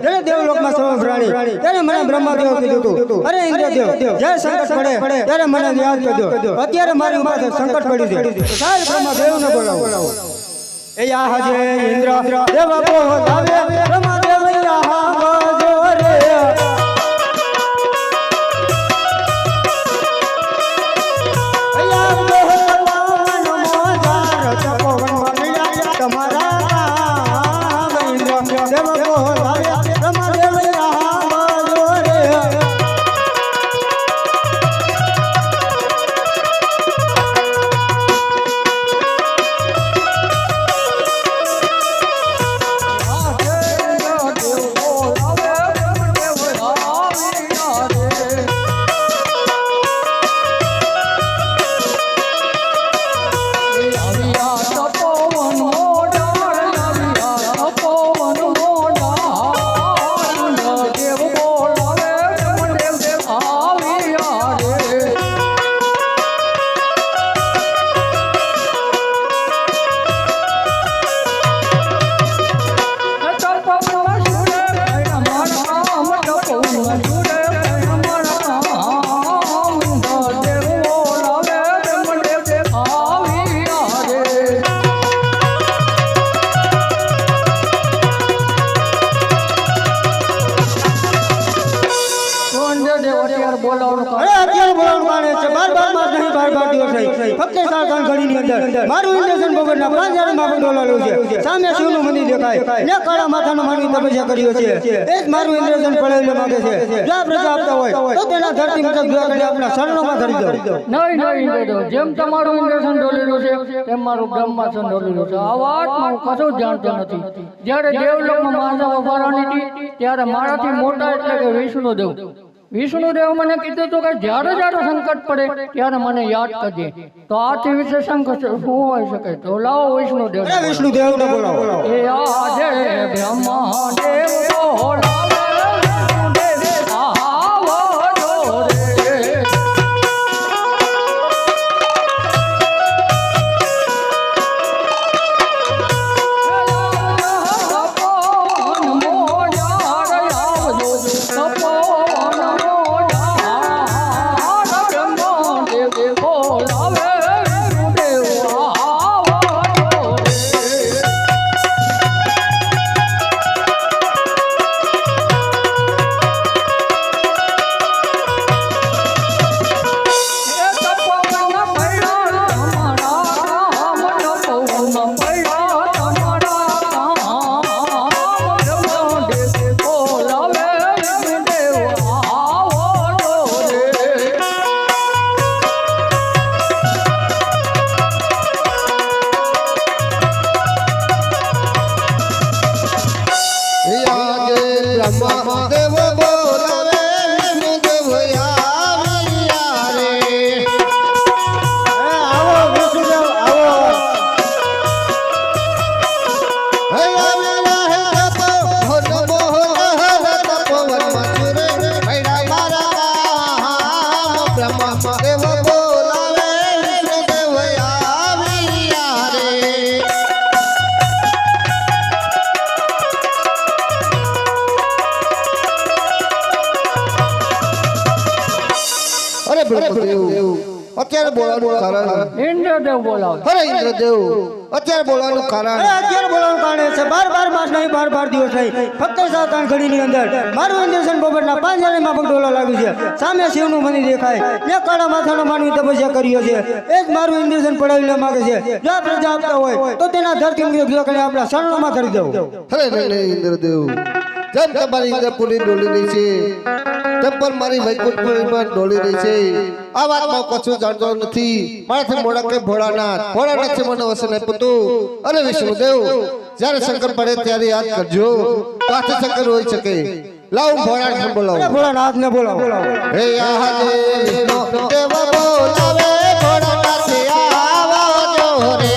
જેને દેવલોકમાં સર્વ પ્રાણી તેને મને બ્રહ્મદેવ કીધું હતું, અરે ઇન્દ્રદેવ જે સંકટ પડે ત્યારે મને યાદ કરજો. અત્યારે મારી માથે સંકટ પડ્યું છે, સાહેબ બ્રહ્મદેવને બોલાવો. એ આજે ઇન્દ્ર દેવ બોલાવે બ્રહ્મદેવ આવજો રે. મારું ઇન્દ્રસન ભગવાનના 5000 માં ડોલાલું છે. સામે શિવનું મંદિર દેખાય ને કાળા માથાનો માનવી તપસ્યા કર્યો છે. એ જ મારું ઇન્દ્રસન પડાવી માંગે છે. જો પ્રજા આપતા હોય તો તેના ધરતી મતલબ દુઆ કરી આપણા શરણોમાં ધરી દો. નહીં ઇન્દ્રદેવ, જેમ તમારું ઇન્દ્રસન ડોલેલું છે તેમ મારું બ્રહ્માસન ડોલેલું છે. આ વાતમાં હું કશું જ જાણતો નથી. જ્યારે દેવલોકમાં માનવ અવતારની હતી ત્યારે મારાથી મોટા એટલે કે વિષ્ણુદેવ મને કીધું હતું કે જ્યારે સંકટ પડે ત્યારે મને યાદ કરજે. તો આથી વિશે સંકટ શું હોઈ શકે? તો લાવો વિષ્ણુદેવને બોલાવો. એ આજે બ્રહ્માદેવ બોલાવે અત્યારે બોલાવાનું કારણ ઇન્દ્રદેવ બોલાવો. અરે ઇન્દ્રદેવ અત્યારે બોલાવાનું કારણ છે 12 માસ નહીં 12 દિવસ નહીં ફક્ત 7 ઘડીની અંદર મારું ઇન્દ્રસન ભગવાનના 5000 માં ડોલા લાગ્યું છે. સામે શિવનું મંદિર દેખાય ને કાળા માથાનો માનવી તપસ્યા કર્યો છે. એ જ મારું ઇન્દ્રસન પડાવી લે માંગે છે. જો પ્રજા આપતા હોય તો તેના ધરતી કરીને આપણા શરણોમાં ધરી દઉં. અરે નહીં ઇન્દ્રદેવ, જેમ તમારી ઇન્દ્રપુરી ડોલી રહી છે તેમ પણ મારી વૈકુંઠપુરીમાં ડોલી રહી છે. આ વાતમાં કશું જાણતો નથી. મારાથી મોડા કે ભોળાનાથ મને વસન આપ્યું હતું. અરે વિષ્ણુદેવ, જ્યારે શંકર પડે ત્યારે યાદ કરજો. તો આથી શંકર હોઈ શકે. લાવ ભોળાનાથ બોલાવો. ભોળાનાથને બોલાવો. હે આજે વિષ્ણુ દેવ બોલાવે ભોળાનાથ આવજો રે.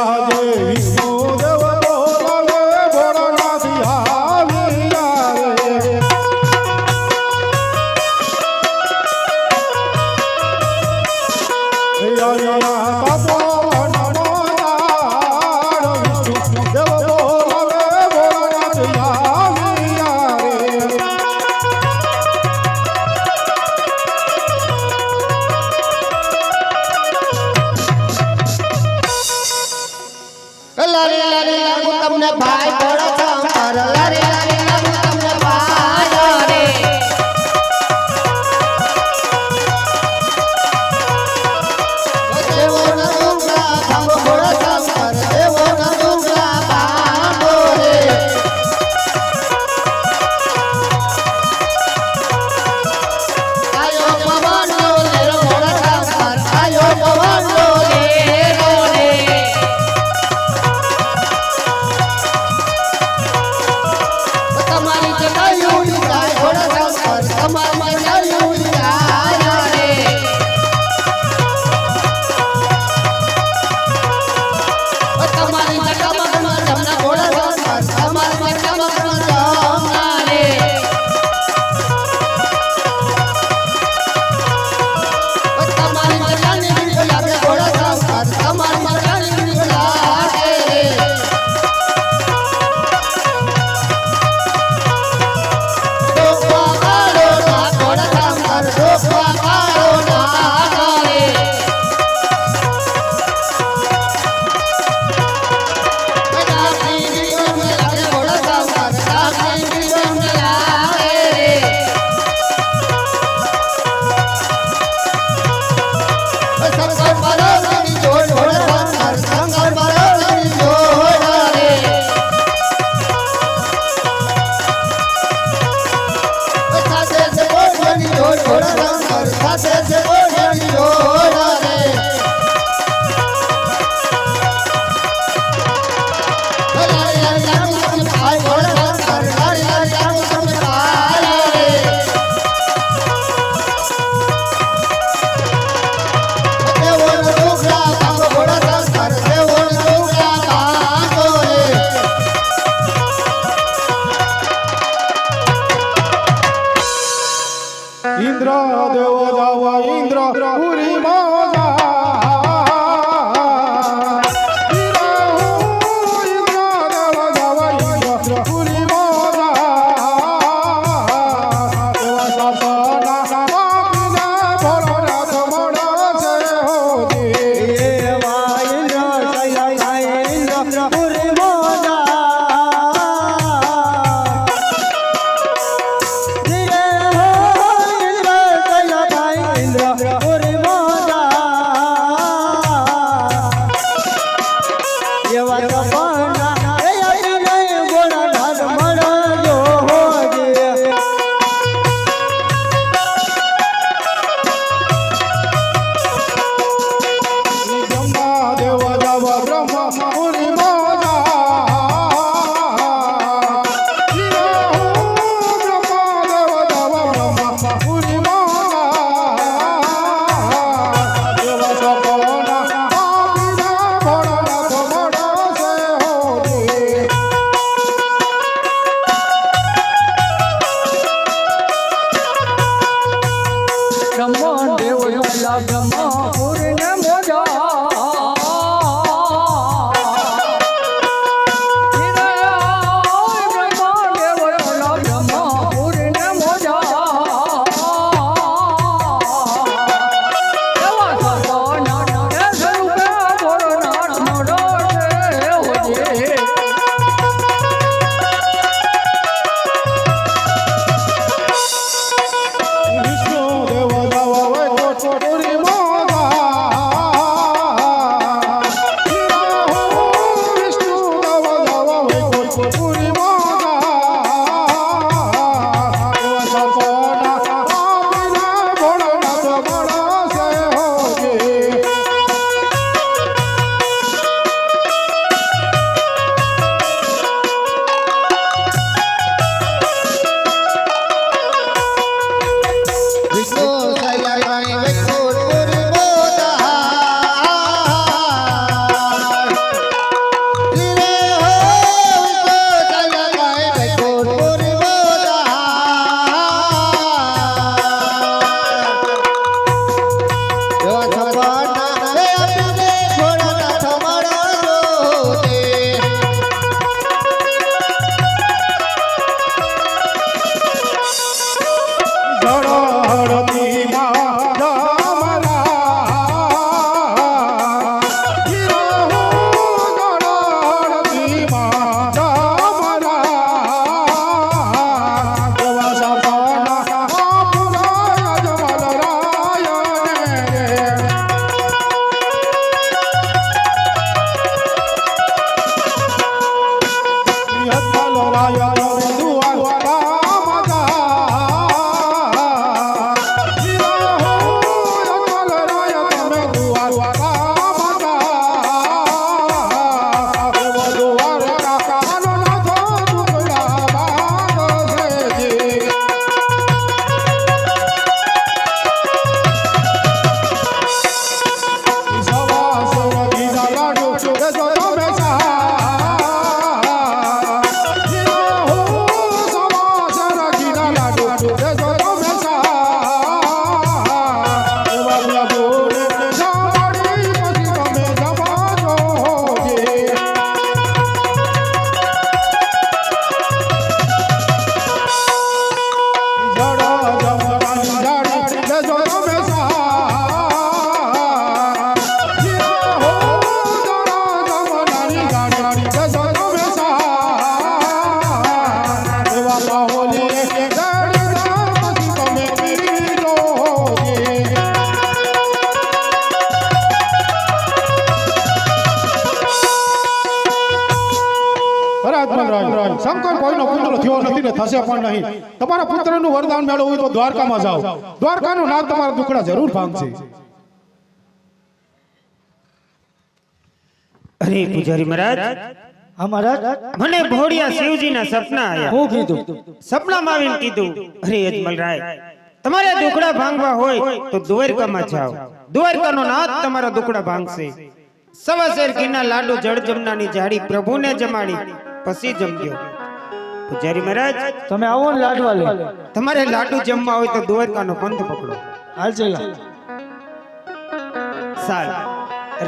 આજે વિષ્ણુ દેવ બોલાવે ભોળાનાથ આવી આવે લારી લારી લાગુ તમને ભાઈ ભોળા શંકર લારી લારી લાગુ તમને ભાઈ રે દેવો ન દુગલા ભાંગો ભોળા શંકર દેવો ન દુગલા ભાંગો રે આયો પવન નો લેરો ભોળા શંકર આયો પવન નો લેરો રે તમારી જટાયું જાય ભોળા શંકર તમારી જટાયું જાય રે તમારી જટામાં જમના ભોળા શંકર તમારી જટામાં જમના રે તમારી જટાની લાગે ભોળા શંકર તમારી જટાની લાગે રે ઇન્દ્ર દેવો જાવા ઇન્દ્ર પુરી મોજા જશો તમે સાર એવા બાહોલી જડી જાઓ પછી તમે પીરો શંકર કોઈનો પુત્ર થયો નથી ને થશે પણ નહીં. તમારા પુત્રનું વરદાન મેળવવું હોય તો દ્વારકામાં જાઓ. દ્વારકાનું નામ તમારા દુખડા જરૂર ભાંગશે. અરે પૂજારી મહારાજ, હા મહારાજ, મને ભોળિયા શિવજીના સપના આયા. હું કીધું? સપનામાં આવીને કીધું, અરે અજમલરાય, તમારે દુખડા ભાંગવા હોય તો દ્વારકામાં જાઓ. દ્વારકાનો નાથ તમારા દુખડા ભાંગશે. સવા શેર ઘીના લાડુ જળ જમનાની જાડી પ્રભુને જમાડી પછી જમજો. પૂજારી મહારાજ, તમે આવો ને લાડવા લે. તમારે લાડુ જમવા હોય તો દ્વારકાનો પંથ પકડો. હાલ ચલા. સાલ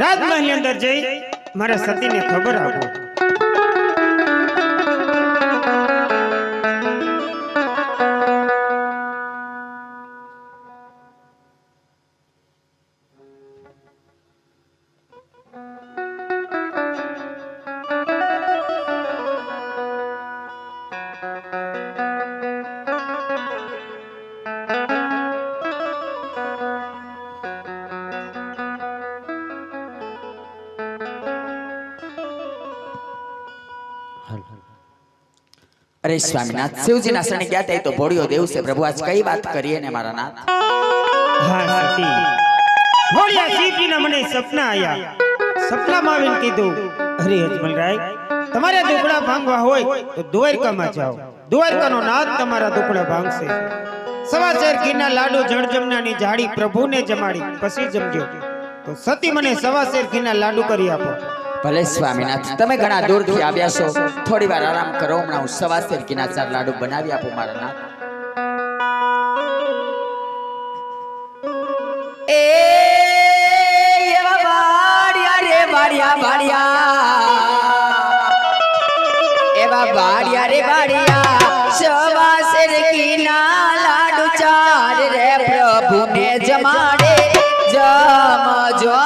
રાજમહેલની અંદર જઈ મારા સતીને ખબર આપો. અરે સ્વામીનાથ, શિવજીના શરણે ગયા હતા એ તો ભોળિયો દેવ છે પ્રભુ. આજ કઈ વાત કરીએ ને મારા નાથ? હા સતી, ભોળિયા શિવજીના મને સપના આયા. સપનામાં આવીને કીધું, અરે અજમલરાય, તમારે દુખડા ભાંગવા હોય તો દ્વારકામાં જાઓ. દ્વારકાનો નાથ તમારા દુખડા ભાંગશે. સવા શેર ઘીના લાડુ જળજમનાની જાડી પ્રભુને જમાડી પછી જમજો. તો સતી મને સવા શેર ઘીના લાડુ કરી આપો. ભલે સ્વામીનાથ, તમે ઘણા દૂરથી આવ્યા છો, થોડી વાર આરામ કરો. હમણાં હું સવા શેર ઘીના 4 લાડુ બનાવી આપું મારા નાથ. એ એવા બાડિયા રે બાડિયા બાડિયા, એવા બાડિયા રે બાડિયા, સવા શેર ઘીના લાડુ 4 રે પ્રભુને જમાડે જમજો.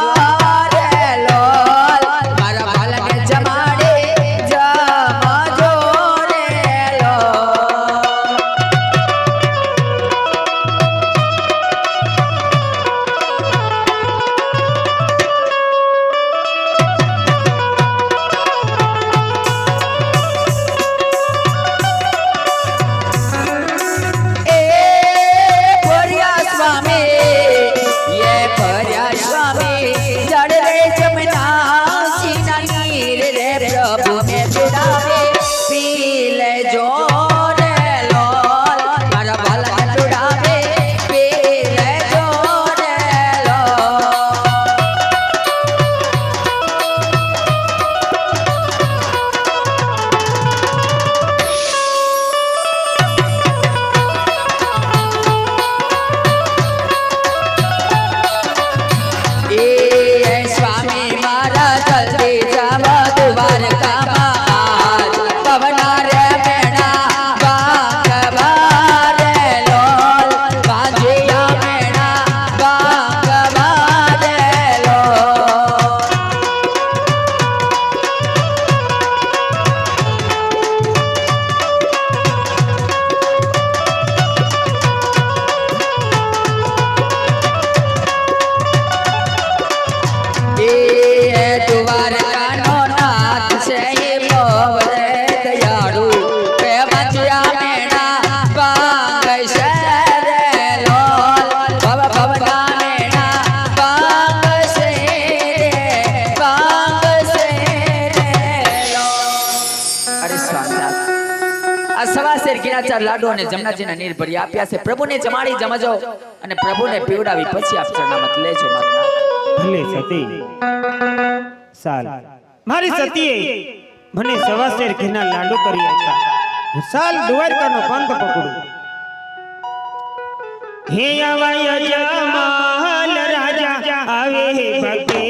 લાડુ અને જમનાજીના નીર ભરી આપ્યા છે. પ્રભુને જમાડી જમજો અને પ્રભુને પીવડાવી પછી આપ ચરણામત લેજો મારા. ભલે સતી. સાલ મારી સતીએ મને સવા શેર ઘીના લાડુ કરી આપ્યા. સાલ દ્વારકાનો પંથ પકડું. હે આવાય અજમલ રાજા આવે હે ભક્તિ.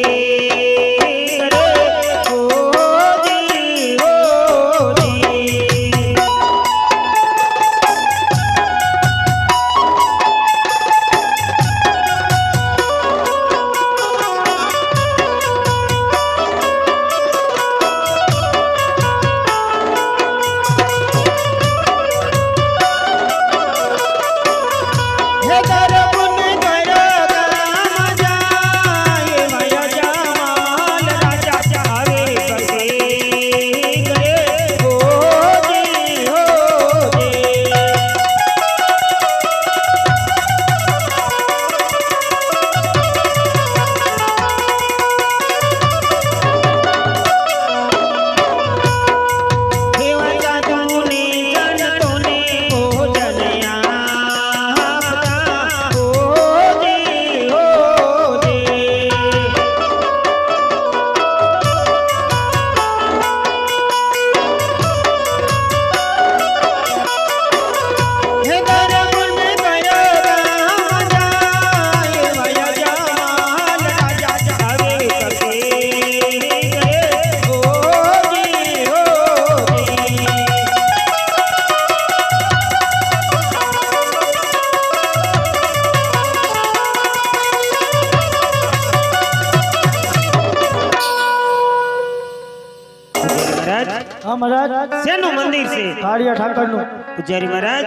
મહારાજ હા મહારાજ શેનું મંદિર છે કાળિયા ઠાકરનું પૂજારી મહારાજ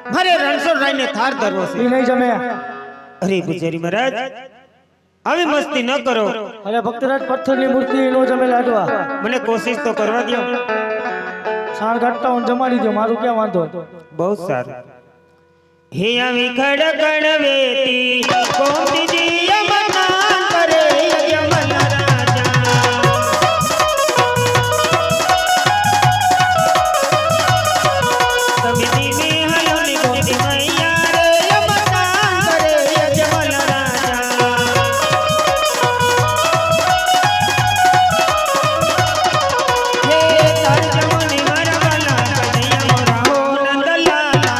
મારે રણછોડરાયને થાર ધરવો છે ઈ નહીં જમે અરે પૂજારી મહારાજ આવી મસ્તી ન કરો અરે ભક્તરાજ પથ્થરની મૂર્તિ નો જમે લાડવા મને કોશિશ તો કરવા દો સાણ ઘટતા હું જમાડી દો મારું ક્યાં વાંધો બહુ સારું હે આવી ખડકણ વેતી કોમતીજી યમનાન કરે યમન રાજા તમે ધીમે હલો ને ગોદી મૈયા રે યમનાન કરે યમન રાજા હે તર્જમની મરવલા કનૈયા મોરા હો નંદલાલા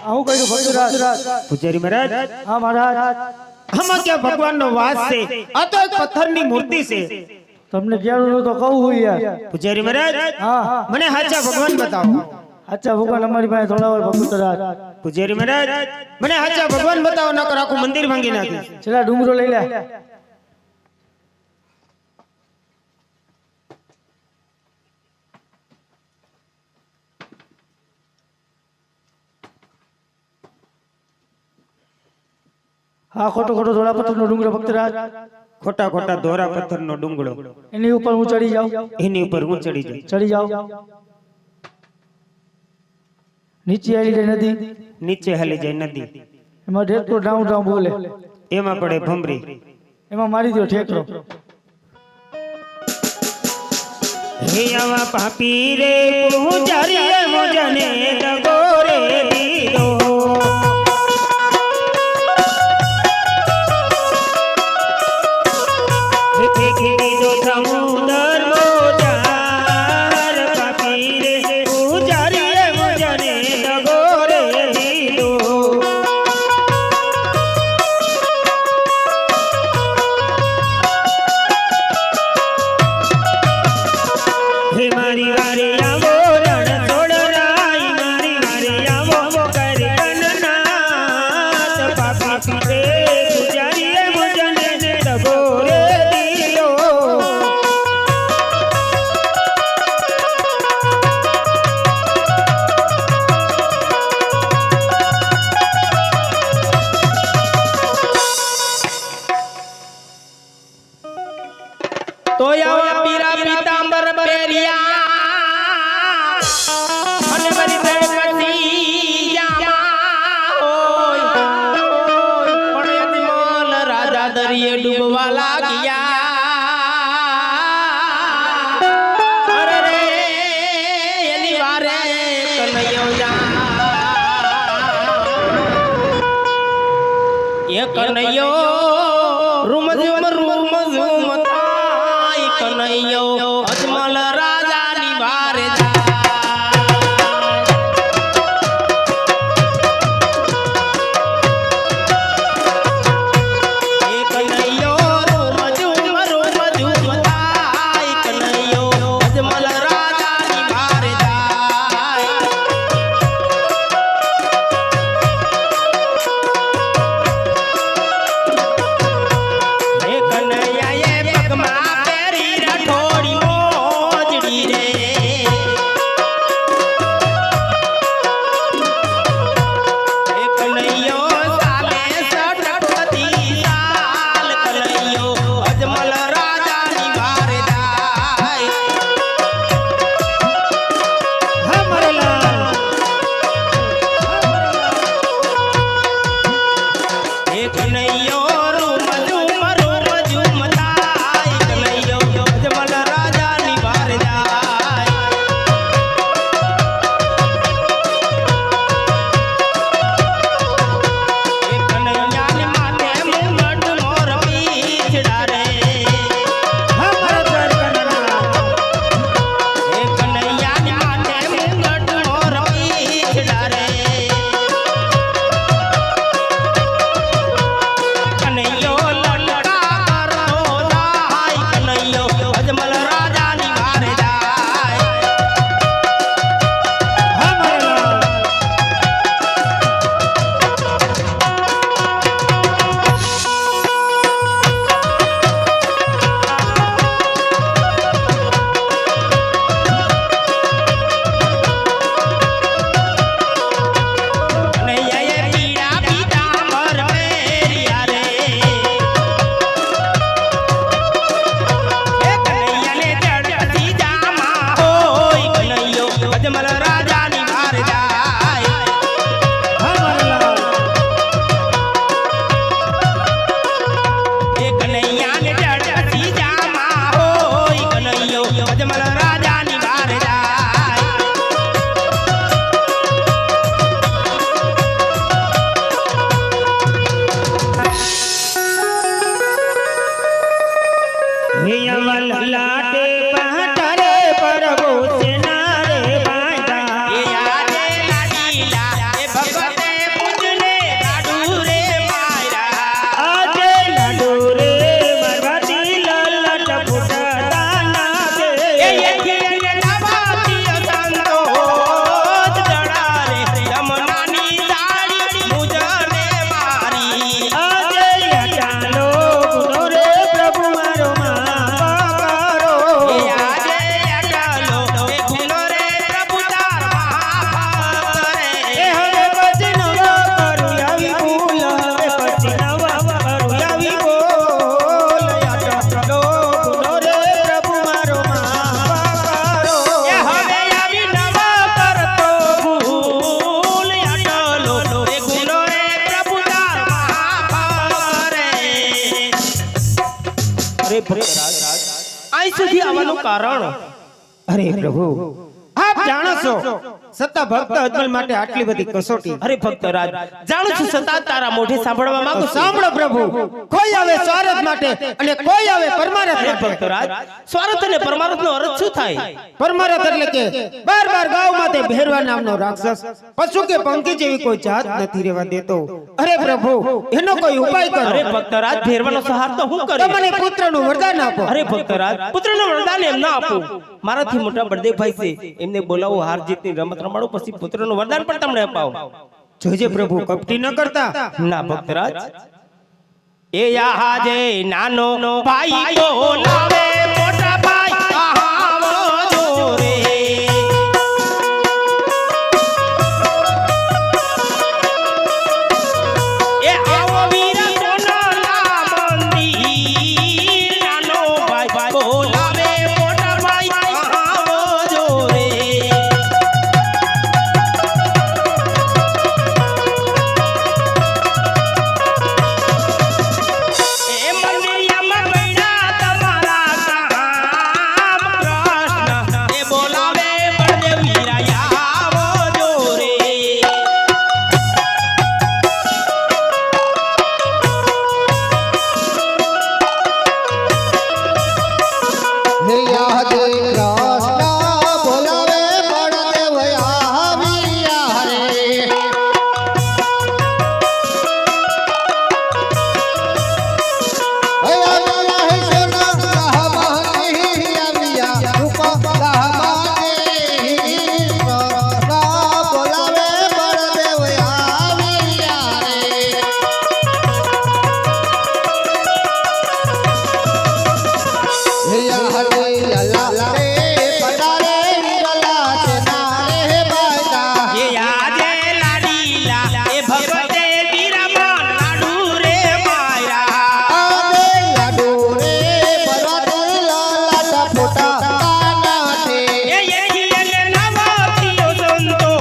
આવું કહ્યું ભક્તરાજ પૂજારી મહારાજ હા મહારાજ આમાં ક્યાં ભગવાનનો વાસ છે આ તો એક પથ્થરની મૂર્તિ છે તમને ક્યાં તો કહું હોય યાર પૂજારી મહારાજ હા મને સાચા ભગવાન બતાવો અચ્છા ભગવાન અમારી પાસે થોડા વાર ભક્તરાજ પૂજારી મહારાજ મને સાચા ભગવાન બતાવો નકર આખું મંદિર ભાંગી નાખી છેલ્લા ડુંગરો લઈ લે હા ખોટો ખોટો ધોળા પથ્થરનો ડુંગરો ભક્તરાજ ખોટા ખોટા દોરા પથ્થરનો ડુંગળો એની ઉપર હું ચડી જાઉં એની ઉપર હું ચડી જાઉં ચડી જાઉં નીચે આવી જાય નદી નીચે હાલી જાય નદી એમાં ઠેકરો ડાઉન ડાઉન બોલે એમાં પડે ભમરી એમાં મારી દો ઠેકરો હે આવા પાપી રે પૂજારી મોજને દગો રે દીધો કીધો સમુદર મોજાર પાપી રે પૂજારી મોજને દગો રે દીધો હે મારી વારે આવો રણછોડરાય મારી વારે આવો કરે અનનાથ પાપી રે પૂજારી મોજને દગો રે દીધો તો આવા પીરા પીતાંબર પહેર્યા અને બની બેકતી જામા હોય પણ યજમાન રાજા દરિયે ડૂબવા લાગ્યા અરે રે એની વારે કનૈયો એ કનૈયો રૂમ ઝુમ થાય કનૈયો અજમલ રાજાની વારે જાય કનૈયો રૂમ ઝુમ થાય કનૈયો અજમલ રાજાની વારે જાય એ કનૈયાએ પગમાં પહેરી રઠોડી યમલ લાટે પહાટરે પ્રભુ સેના રે બાંધા એ આજે લાડીલા એ ભગતે પૂજને લાડુ રે માયરા આજે લાડુ રે મરવાતી લલટ ફૂટતા ના દે એ યખીને લાવાતી સંતો જડા રે યમનાની દાડી મુજને મારી આજે યાચાલો ગુનો રે પ્રભુ મારો માફ કરો એ આજે અટાલો એ ગુનો રે પ્રભુ તાર માફ કરે એ હવે પછી નવા કરું આવી ભૂલ હવે પછી નવા કરું આવી બોલ યાચાલો ગુનો રે પ્રભુ મારો માફ કરો એ હવે આવી નવા કરતો ભૂલ અટાલો એ ગુનો રે પ્રભુ તાર માફ કરે અરે ભક્તરાજ અહીં સુધી આવવાનું કારણ અરે પ્રભુ આપ જાણો છો સત્તા ભક્ત અજમલ માટે આટલી બધી કસોટી અરે ભક્તરાજ જાણું છું છતાં તારા મોઢે સાંભળવા માંગુ છું. સાંભળો પ્રભુ કોઈ આવે સ્વાર્થ માટે અને કોઈ આવે પરમારથ અરે માટે ભક્તરાજ સ્વાર્થ અને પરમાર્થનો અર્થ શું થાય? પરમારથ એટલે કે બાર ગામમાં તે ભેરવા નામનો રાક્ષસ પશુ કે પંખી જેવી કોઈ જાત નથી રહેવા દેતો. અરે પ્રભુ એનો કોઈ ઉપાય કરો. અરે ભક્તરાજ ભેરવાનો સહાર તો હું કરું. તમને પુત્રનું વરદાન આપો. અરે ભક્તરાજ પુત્રનું વરદાન એમ ના આપું. મારાથી મોટા બળદેવભાઈ છે એમને બોલાવો, હાર જીતની રમત રમાડો, પછી પુત્રનું વરદાન પણ તમને અપાવો. જોજે પ્રભુ કપટી ન કરતા. ના ભક્તરાજ એ આજે નાનો ભાઈ બોલાવે મોટા ભાઈ આવો જોરે. એ આવો વીર સોનાના મંદિર નાનો ભાઈ બોલાવે મોટા ભાઈ આવો જોરે. એ મંદિરિયામાં બૈડા તમારા કામ કૃષ્ણ એ બોલાવે બળદેવ વીરાયા આવો જોરે. હે યાદ કૃષ્ણ બોલાવે બળદેવ આવ્યા રે હે આવ્યા હે સોના કહમાની આવ્યા રૂપા કહમાની કૃષ્ણ બોલાવે બળદેવ આવ્યા રે હે યાદ લલા રે પડારે વિરલા ચના રે બાયતા એ આજે લાડીલા એ ભગતે વીરામાં લાડુ રે માયરા આદે લાડુ રે પર્વત લાલા ફોટા કાનાથે એ યખીને લાવાતીઓ સંતો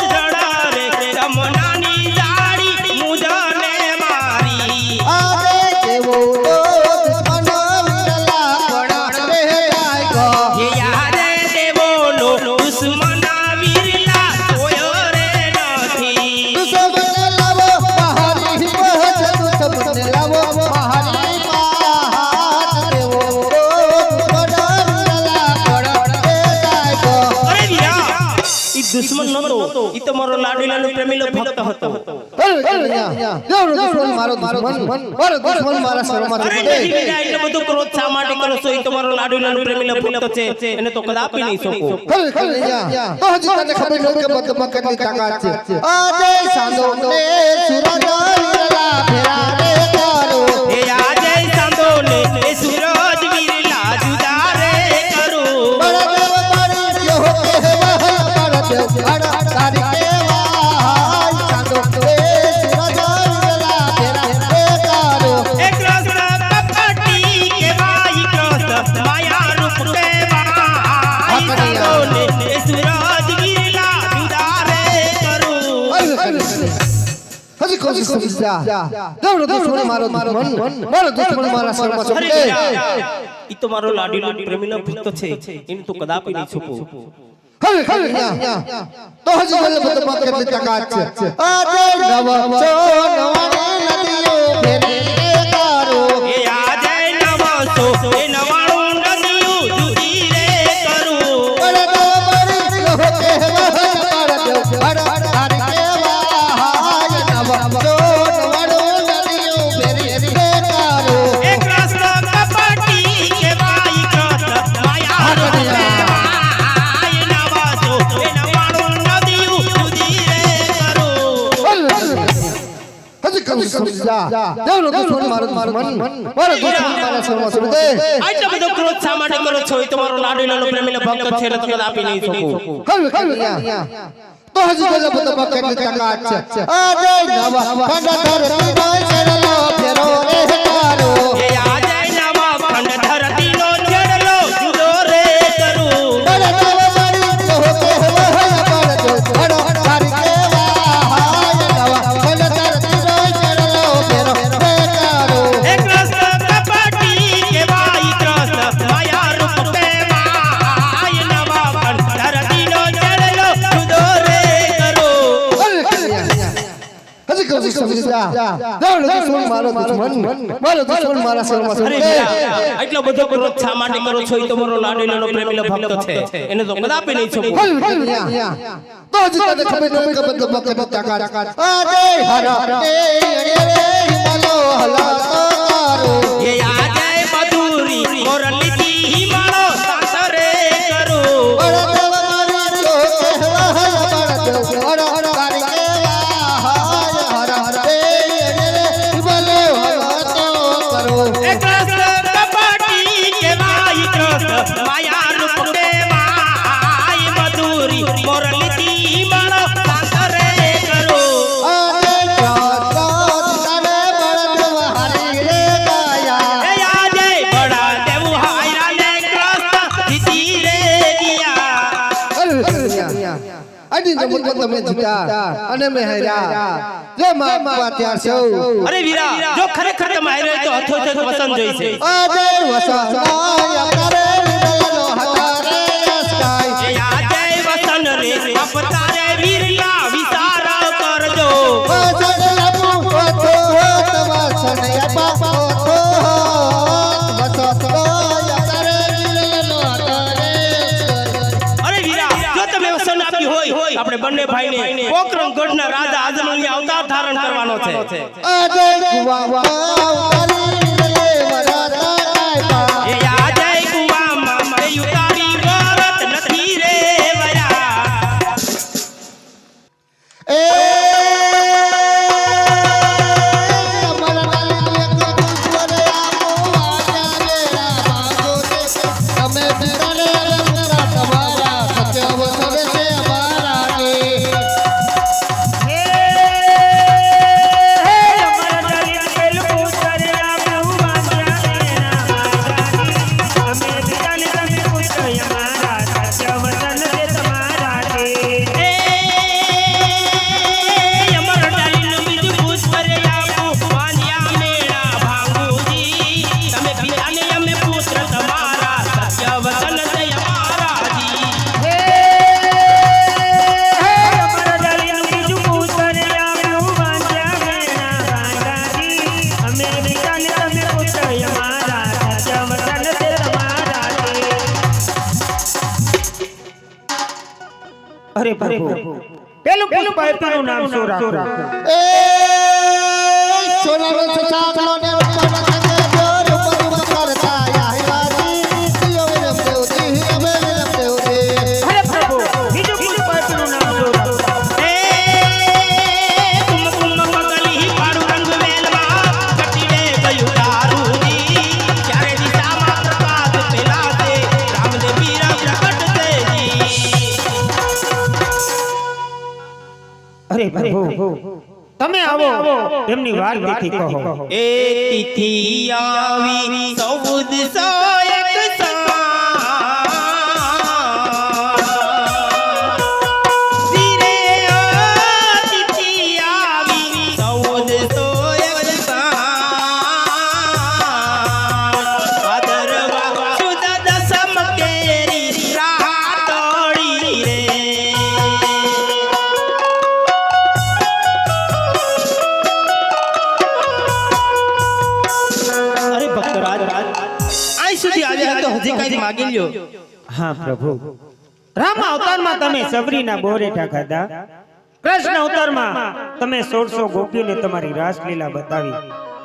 જડા રે રમનાની દાડી મુજને મારી આદે દેવો દુશ્મન વિરલા પડા રે ગાય એ યારે દેવોનો દુશ્મના વીરલા જોયો રે નથી દુશ્મન લાવો પહાડી પહોંચ દુશ્મન લાવો પહાડી પહાડ દેવો દુશ્મન વિરલા પડા રે ગાય અરે વીરા ઈ દુશ્મન નતો, ઈ તો મારો લાડીલાનો પ્રેમીલો ભક્ત હતો. દુશ્મન મારો દુશ્મન મારા શરણમાં અરે છે નહીં વીરા, એટલો બધો ક્રોધ શા માટે કરો છો? ઈ તો મારો લાડીલાનો પ્રેમીલો ભક્ત છે, એને તો કદાપી નહીં શકું. તો હજી તને ખબર નથી કે બદમાં કેટલી તાકાત છે આદે સાંદો ને સુરંગા વિરલા ફેરા રે તારો એ આજે સાંધો ને એ સૂરજ વીરલા જુદા રે કરું બળદેવ તારી કેવો કહેવાય બળદેવ બળ તારી કહેવાય સાંદો ને સુરંગા વિરલા ફેરા રે તારો એ કૃષ્ણ કપટી કે ભાઈ કૃષ્ણ માયા રૂપ કે ભાઈ સાંધો ને એ સૂરજ વીરલા જુદા રે કરું હજી કોઈ સમસ્યા દેવનો દુશ્મન મારો દુશ્મન મારા શરણમાં અરે છે વીરા, ઈ તો મારો લાડીલાનો પ્રેમીલો ભક્ત છે, એને તો કદાપી નહીં શકું. તો હજી મને બદમાં કેટલી તાકાત છે આદે નવ નવાની નદીઓ ફેરી રે તારો એ આજે નવસો દેવનો દુશ્મન મારો દુશ્મન મારો દુશ્મન મારા શરણમાં છોડી દે. આટલો બધો ક્રોધ શા માટે કરો છો? એ તમારો લાડીલાનો પ્રેમીલો ભક્ત છે એટલે તમને આપી નહીં શકું. હવે કન્યા તો હજી તો બધો કેટલી તાકાત છે. આ જય નવા ખંડ ધરતી નો છેડલો ફેરો રે તારો. એ આજે નવા ખંડ ધરતીનો છેડલો જુદો રે કરું. અરે તવ મારી તો કહેવા હય પડજો અડો તારી કેવા હાય નવા ખંડ ધરતી નો છેડલો ફેરો રે તારો. એ કૃષ્ણ કપટી કેવાય કૃષ્ણ માયા રૂપ કેવાય નવા ખંડ ધરતીનો છેડલો જુદો રે કરું. અરે કન્યા હજી કહું છું સમજ્યા. દેવનો દુશ્મન મારો દુશ્મન મારા શરણમાં અરે છોડી દે. વીરા, આટલો બધો ક્રોધ શા માટે કરો છો? એ તમારો લાડીલાનો પ્રેમીલો ભક્ત છે એને તો કદાપી નહીં શકું. તો હજી તને ખબર નહીં કે બધો કેટલી તાકાત. આ જય હરા એ હિમાલો હલા તારો. એ આજે મધુરી મોરલીથી હિમાળો સાસરે કરું. અરે દેવ મારી તો કહેવા હય પડજો અડો તારી કેવા હાય હરા એ હિમાલો હલા તો કરો. એ કૃષ્ણ કપટી કેવાય કૃષ્ણ માયા રૂપ કેવાય મધુરી મોરલીથી હિમાળો સાસરે કરું. એ આજે બડા દેવું હાયરા ને કૃષ્ણ જીતી રે ગયા. તમે જીતા અને મેં હાર્યા. જે માગવા ત્યાં સૌ અરે વીરા, જો ખરેખર તમે હાર્યા તો હથો હથ વસન જોઈશે. આજે વસનાય કરે હૃદયનો હતારે અસ્કાય. એ આજે વસન રે અપતારે વીરલા વિચાર કરજો. વસન આપો ઓછો હોત વસન આપો ઓછો હોત વસનાય કરે હૃદયનો હતારે અસ્કાય. અરે વીરા, જો તમે વસન આપ્યું હોય આપણે બંને ભાઈને પોકરણ ગઢના રાજા આઝમલની અવતાર ધારણ કરવાનો છે. આજે કુવા ઉતારી રે વરાતા આપ્યા. એ આજે કુવામાં મરે ઉતારી વરત નથી રે વયા. એ તમારા નાલી એક દુશ્મન આપો આચારેરા ભાગો છે. તમે બીરાને રંગરા તમારા સત્ય વસવે છે અમારા રે. એ અમર ડાલીનું બીજું પુષ્કર આપું વાંજ્યા મેળા ભાંગુજી. તમે બીજાને અમે પુત્ર તમારા સત્ય વચન છે અમારાજી. અરે પ્રભુ પેલું પુષ્પ આપ્યાનું નામ શું રાખું? એ સોનાનો સસાકનો ને રૂપાનો સંગે જોર ઉપર કરતા આયાજી. દિયો વિરમ દેવતી અમે વિરમ દેવતી. અરે પ્રભુ બીજું પુષ્પ આપ્યાનું નામ શું રાખું? એ કુમકુમ મગલી પાડું રંગ વેલમાં કટીડે ગયું તારુજી. ત્યારે દિશામાં પ્રકાશ ફેલાશે રામને વીરા પ્રગટ થેજી. અરે પ્રભુ તમે આવો એમની વાત તેથી કહો. એ તિથિ આવી 1401 ધીરે તિથિ આવી 1401 ભાદરવા સુદ દસમ કેરી રાતોડી રે. અરે ભક્તરાજ, આજ સુધી આવ્યા તો હજી કઈ માગી લ્યો. હા પ્રભુ રામ અવતારમાં તમે સબરીના બોરેઠા ખાધા. કૃષ્ણ અવતારમાં તમે 1600 ગોપીઓને તમારી રાસલીલા બતાવી.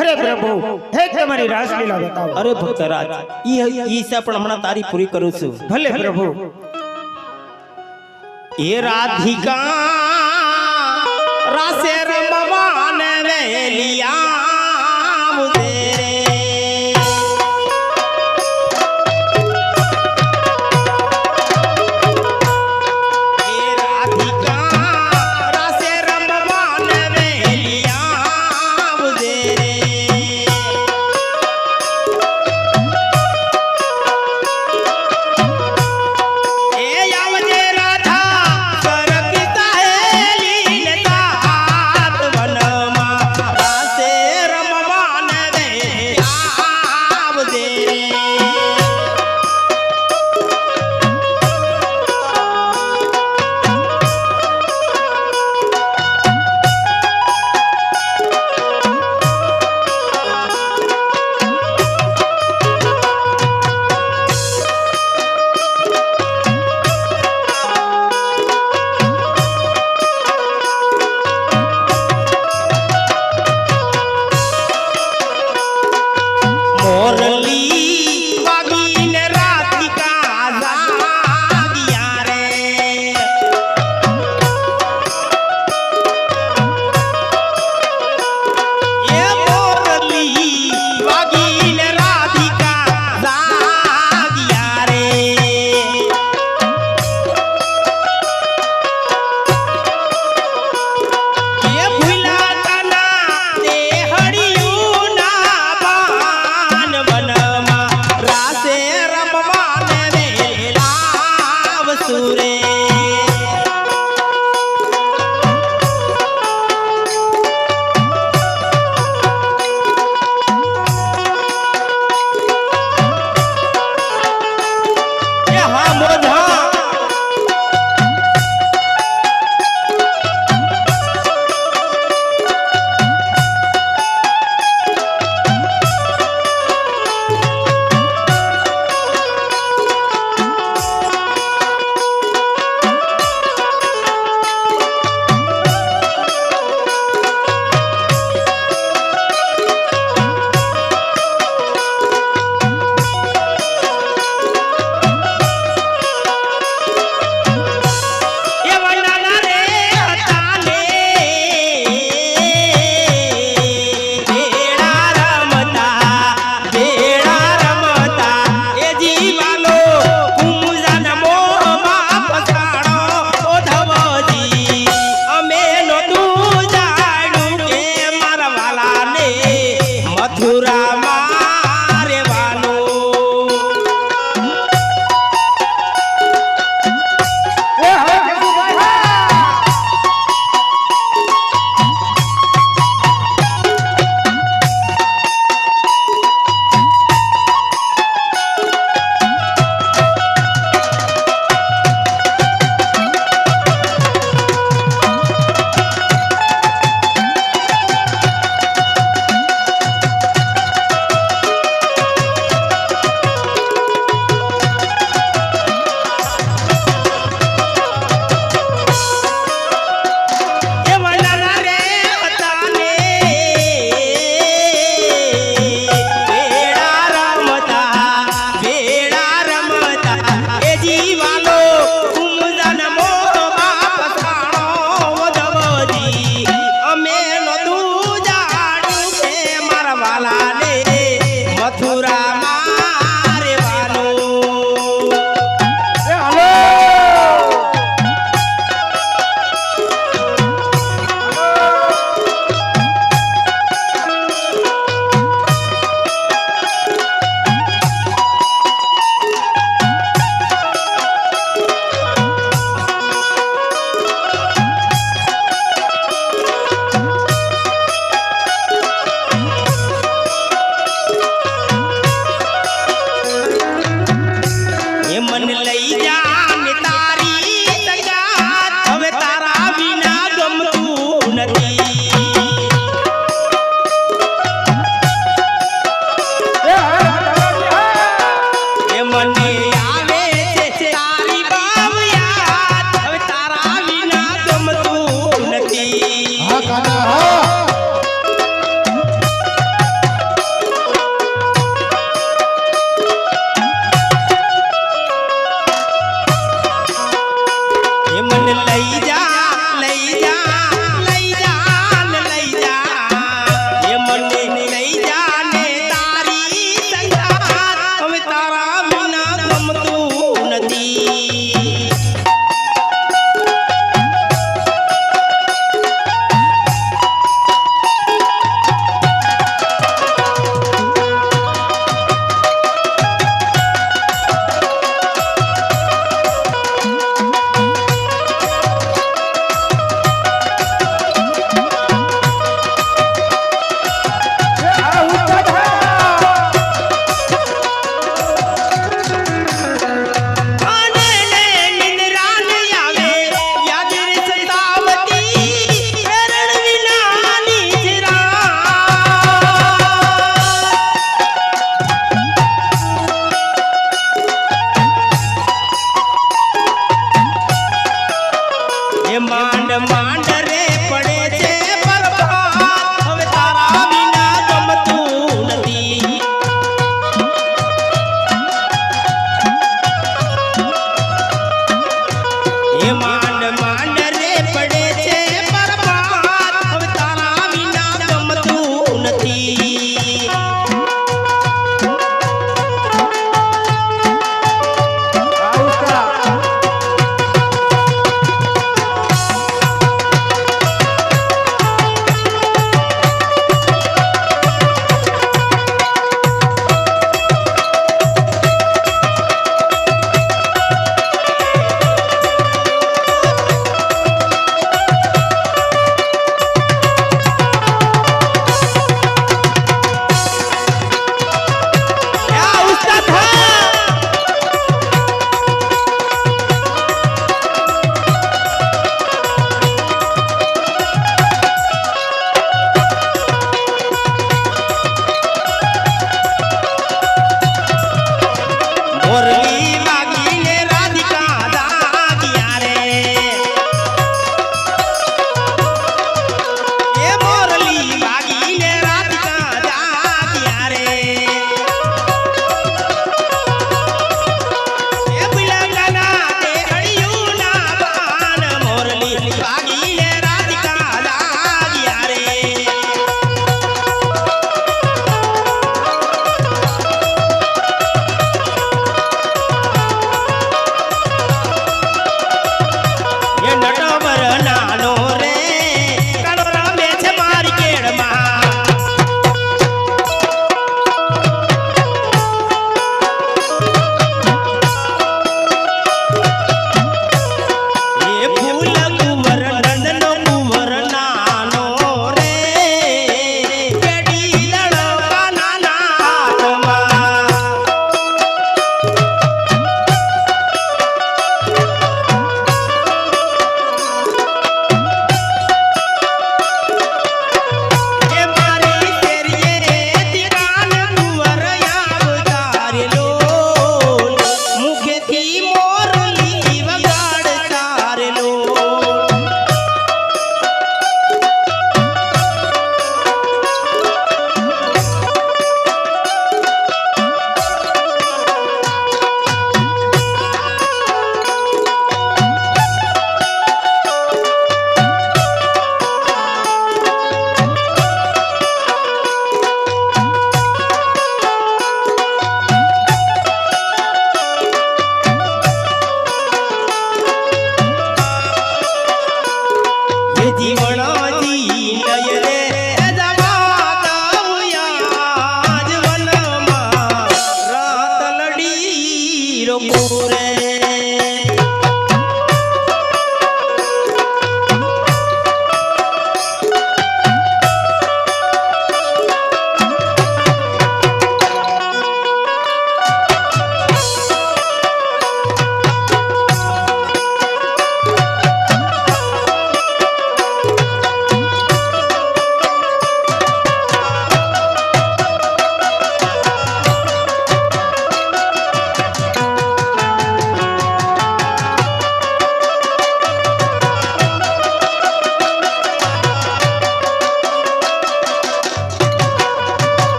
અરે પ્રભુ હે તમારી રાસલીલા બતાવો. અરે ભક્તરાજ, ઈ ઈચ્છા પણ હમણાં તારી પૂરી કરું છું. ભલે પ્રભુ. એ રાધિકા રાસે રમવાને વેલિયા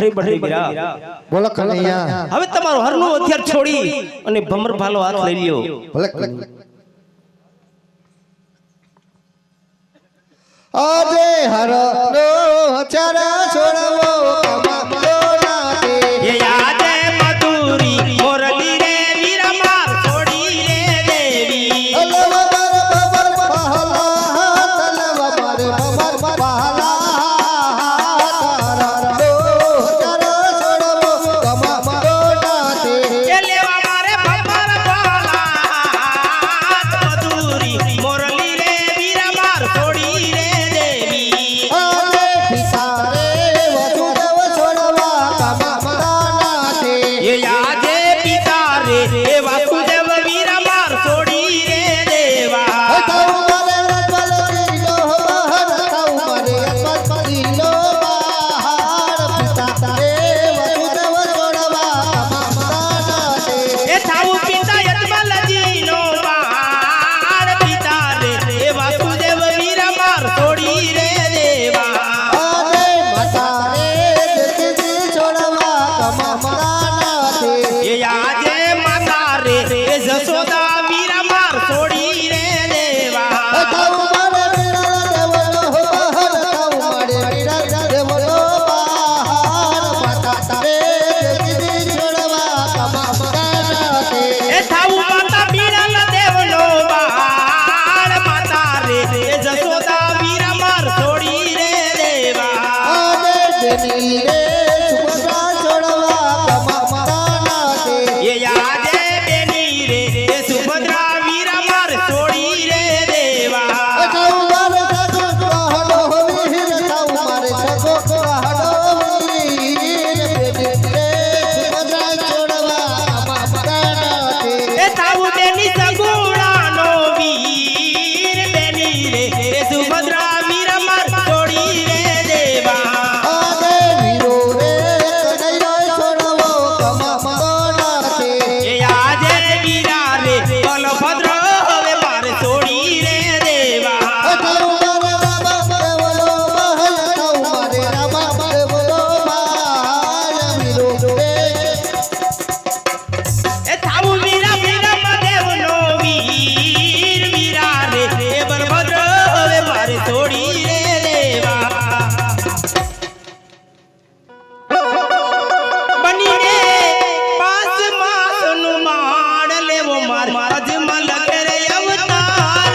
અરે બઢે વીરા બોલો કનૈયા હવે તમારો હરનું હથિયાર છોડી અને ભમર ભાલો હાથ લઈ લ્યો ભલે આજે હરનો હચારા છોડવો કમાતો નાતે એ આજે મધુરી મોરલી રે વીરા માર છોડી રે દેવી અલવા બર બબર પહલા તલવા મારે બબર પહલા તારા હચારા છોડવો કમાતો નાતે એ લેવા મારે ભમર ભાલા મધુરી મોરલી રે વીરા માર છોડી રે દેવી આજે પિતારે વસુદેવ છોડવા કમાતા નાતે એ આજે પિતા રે એ વાસુદેવ વીરા માર છોડી રે દેવા હતાઉ મારે રતવલ દીલો બહાર હતાઉ મારે રતવલ દીલો બહાર પિતા રે વસુદેવ છોડવા કમાતા નાતે એ થાવું પિતા યજમલજી નો બાર પિતા રે એ વાસુદેવ વીરા માર છોડી રે દેવા આજે માતારે જગતી છોડવા કમાતા નાતે એ આજે માતા રે એ જશોદા વીરા માર છોડી રે દેવા હતાઉ મારે વીરા દેવલો બહાર હતાઉ મારે વીરા દેવલો બહાર માતા રે જગતી છોડવા કમાતા નાતે એ થાવું માતા બીરલ દેવનો બાળ માતા રે એ જશોદા વીરા માર છોડી રે દેવા આને દેની રે સુભદ્રા છોડવા કમાતા નાતે એ આજે બેની રે એ સુભદ્રા વીરા માર છોડી રે દેવા હતાઉ મારે સગો કહડો વીર હતાઉ મારે સગો કહડો વીર દેની રે સુભદ્રા છોડવા કમાતા નાતે એ થાવું બેની સગુણાનો વીર બેની રે એ સુભદ્રા વીરા માર છોડી રે દેવા આને વીરો રે કનૈયા છોડવો કમાતો નાતે એ આજે વીરા રે બલભદ્ર હવે માર છોડી રે દેવા હતાઉ મારે રામા દેવલો બહાર હતાઉ મારે રામા દેવલો બહાર વીરો રે એ થાવું વીરા વીરા દેવનો વીર વીરા રે એ બલભદ્ર હવે માર છોડી રે દેવા બનીને 5 માસનું માડ લેવો માર અજમલ કરે અવતાર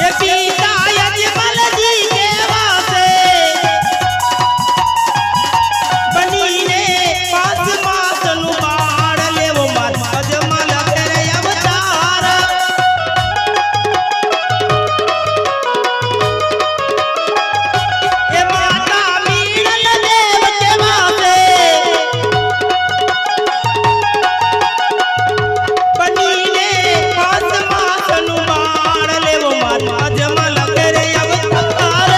એ પિતા અજમલજી કેવા છે બનીને 5 માસનું બાળ લેવો માર અજમલ કરે અવતાર એ માતા મીણલ દેવ કેવા છે બનીને 5 માસનું બાળ લેવો માર અજમલ કરે અવતાર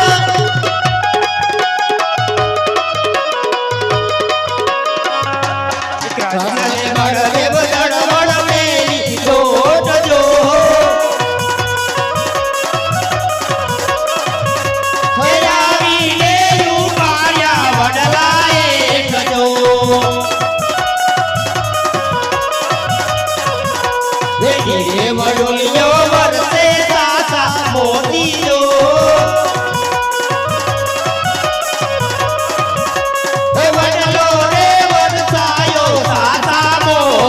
દેવ દળવળ મેરી જોત જો હયાવીને ઉપાડ્યા વડલાએ ગજો ધીરે વડોલિયો વરસે સાસા મોતીજો હે વડલો રે વરસાયો સાસા મોતીજો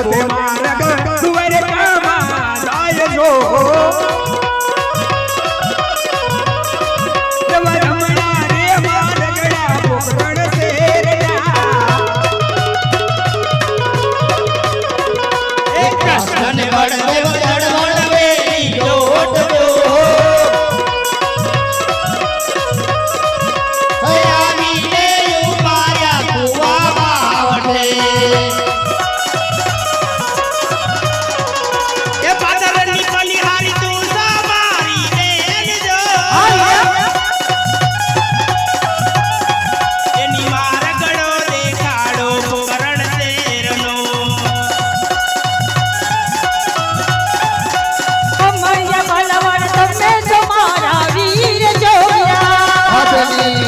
પોતે માર્ગ દ્વારકામાં જાય જો રમણા રે મારગડા પોકરણ શેરડા એ કૃષ્ણ બળદેવ ચડવણ વેરી જોટ જો આવીને ઉપાયા કુવા બાવઠે એ પાદરની પલિહારી તું સામારી દેન જો એની મારગડો દેખાડો પોકરણ શેરનો હા બેની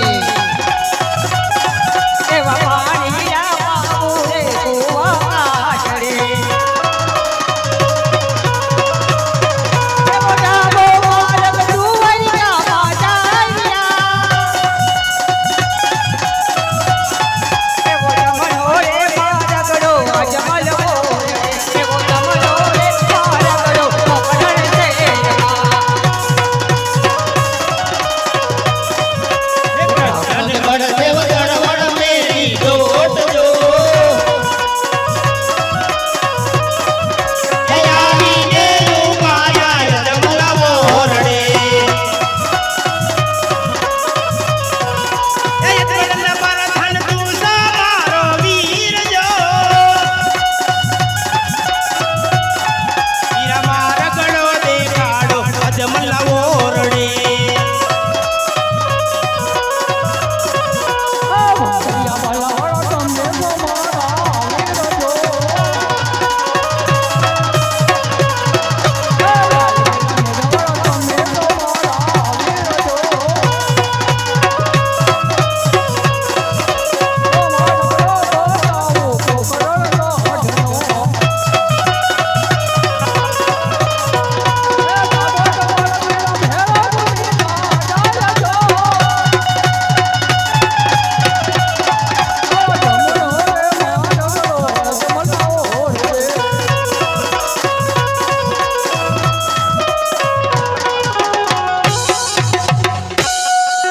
કૃષ્ણ બળદેવ ચડવણ વેરી જોટ જો એ આવીને ઉપાયા જમલા ઓરડે એ યત્ન પરથન તું સામારો વીર જો હીરા મારગડો દેખાડો અજમલા ઓરડે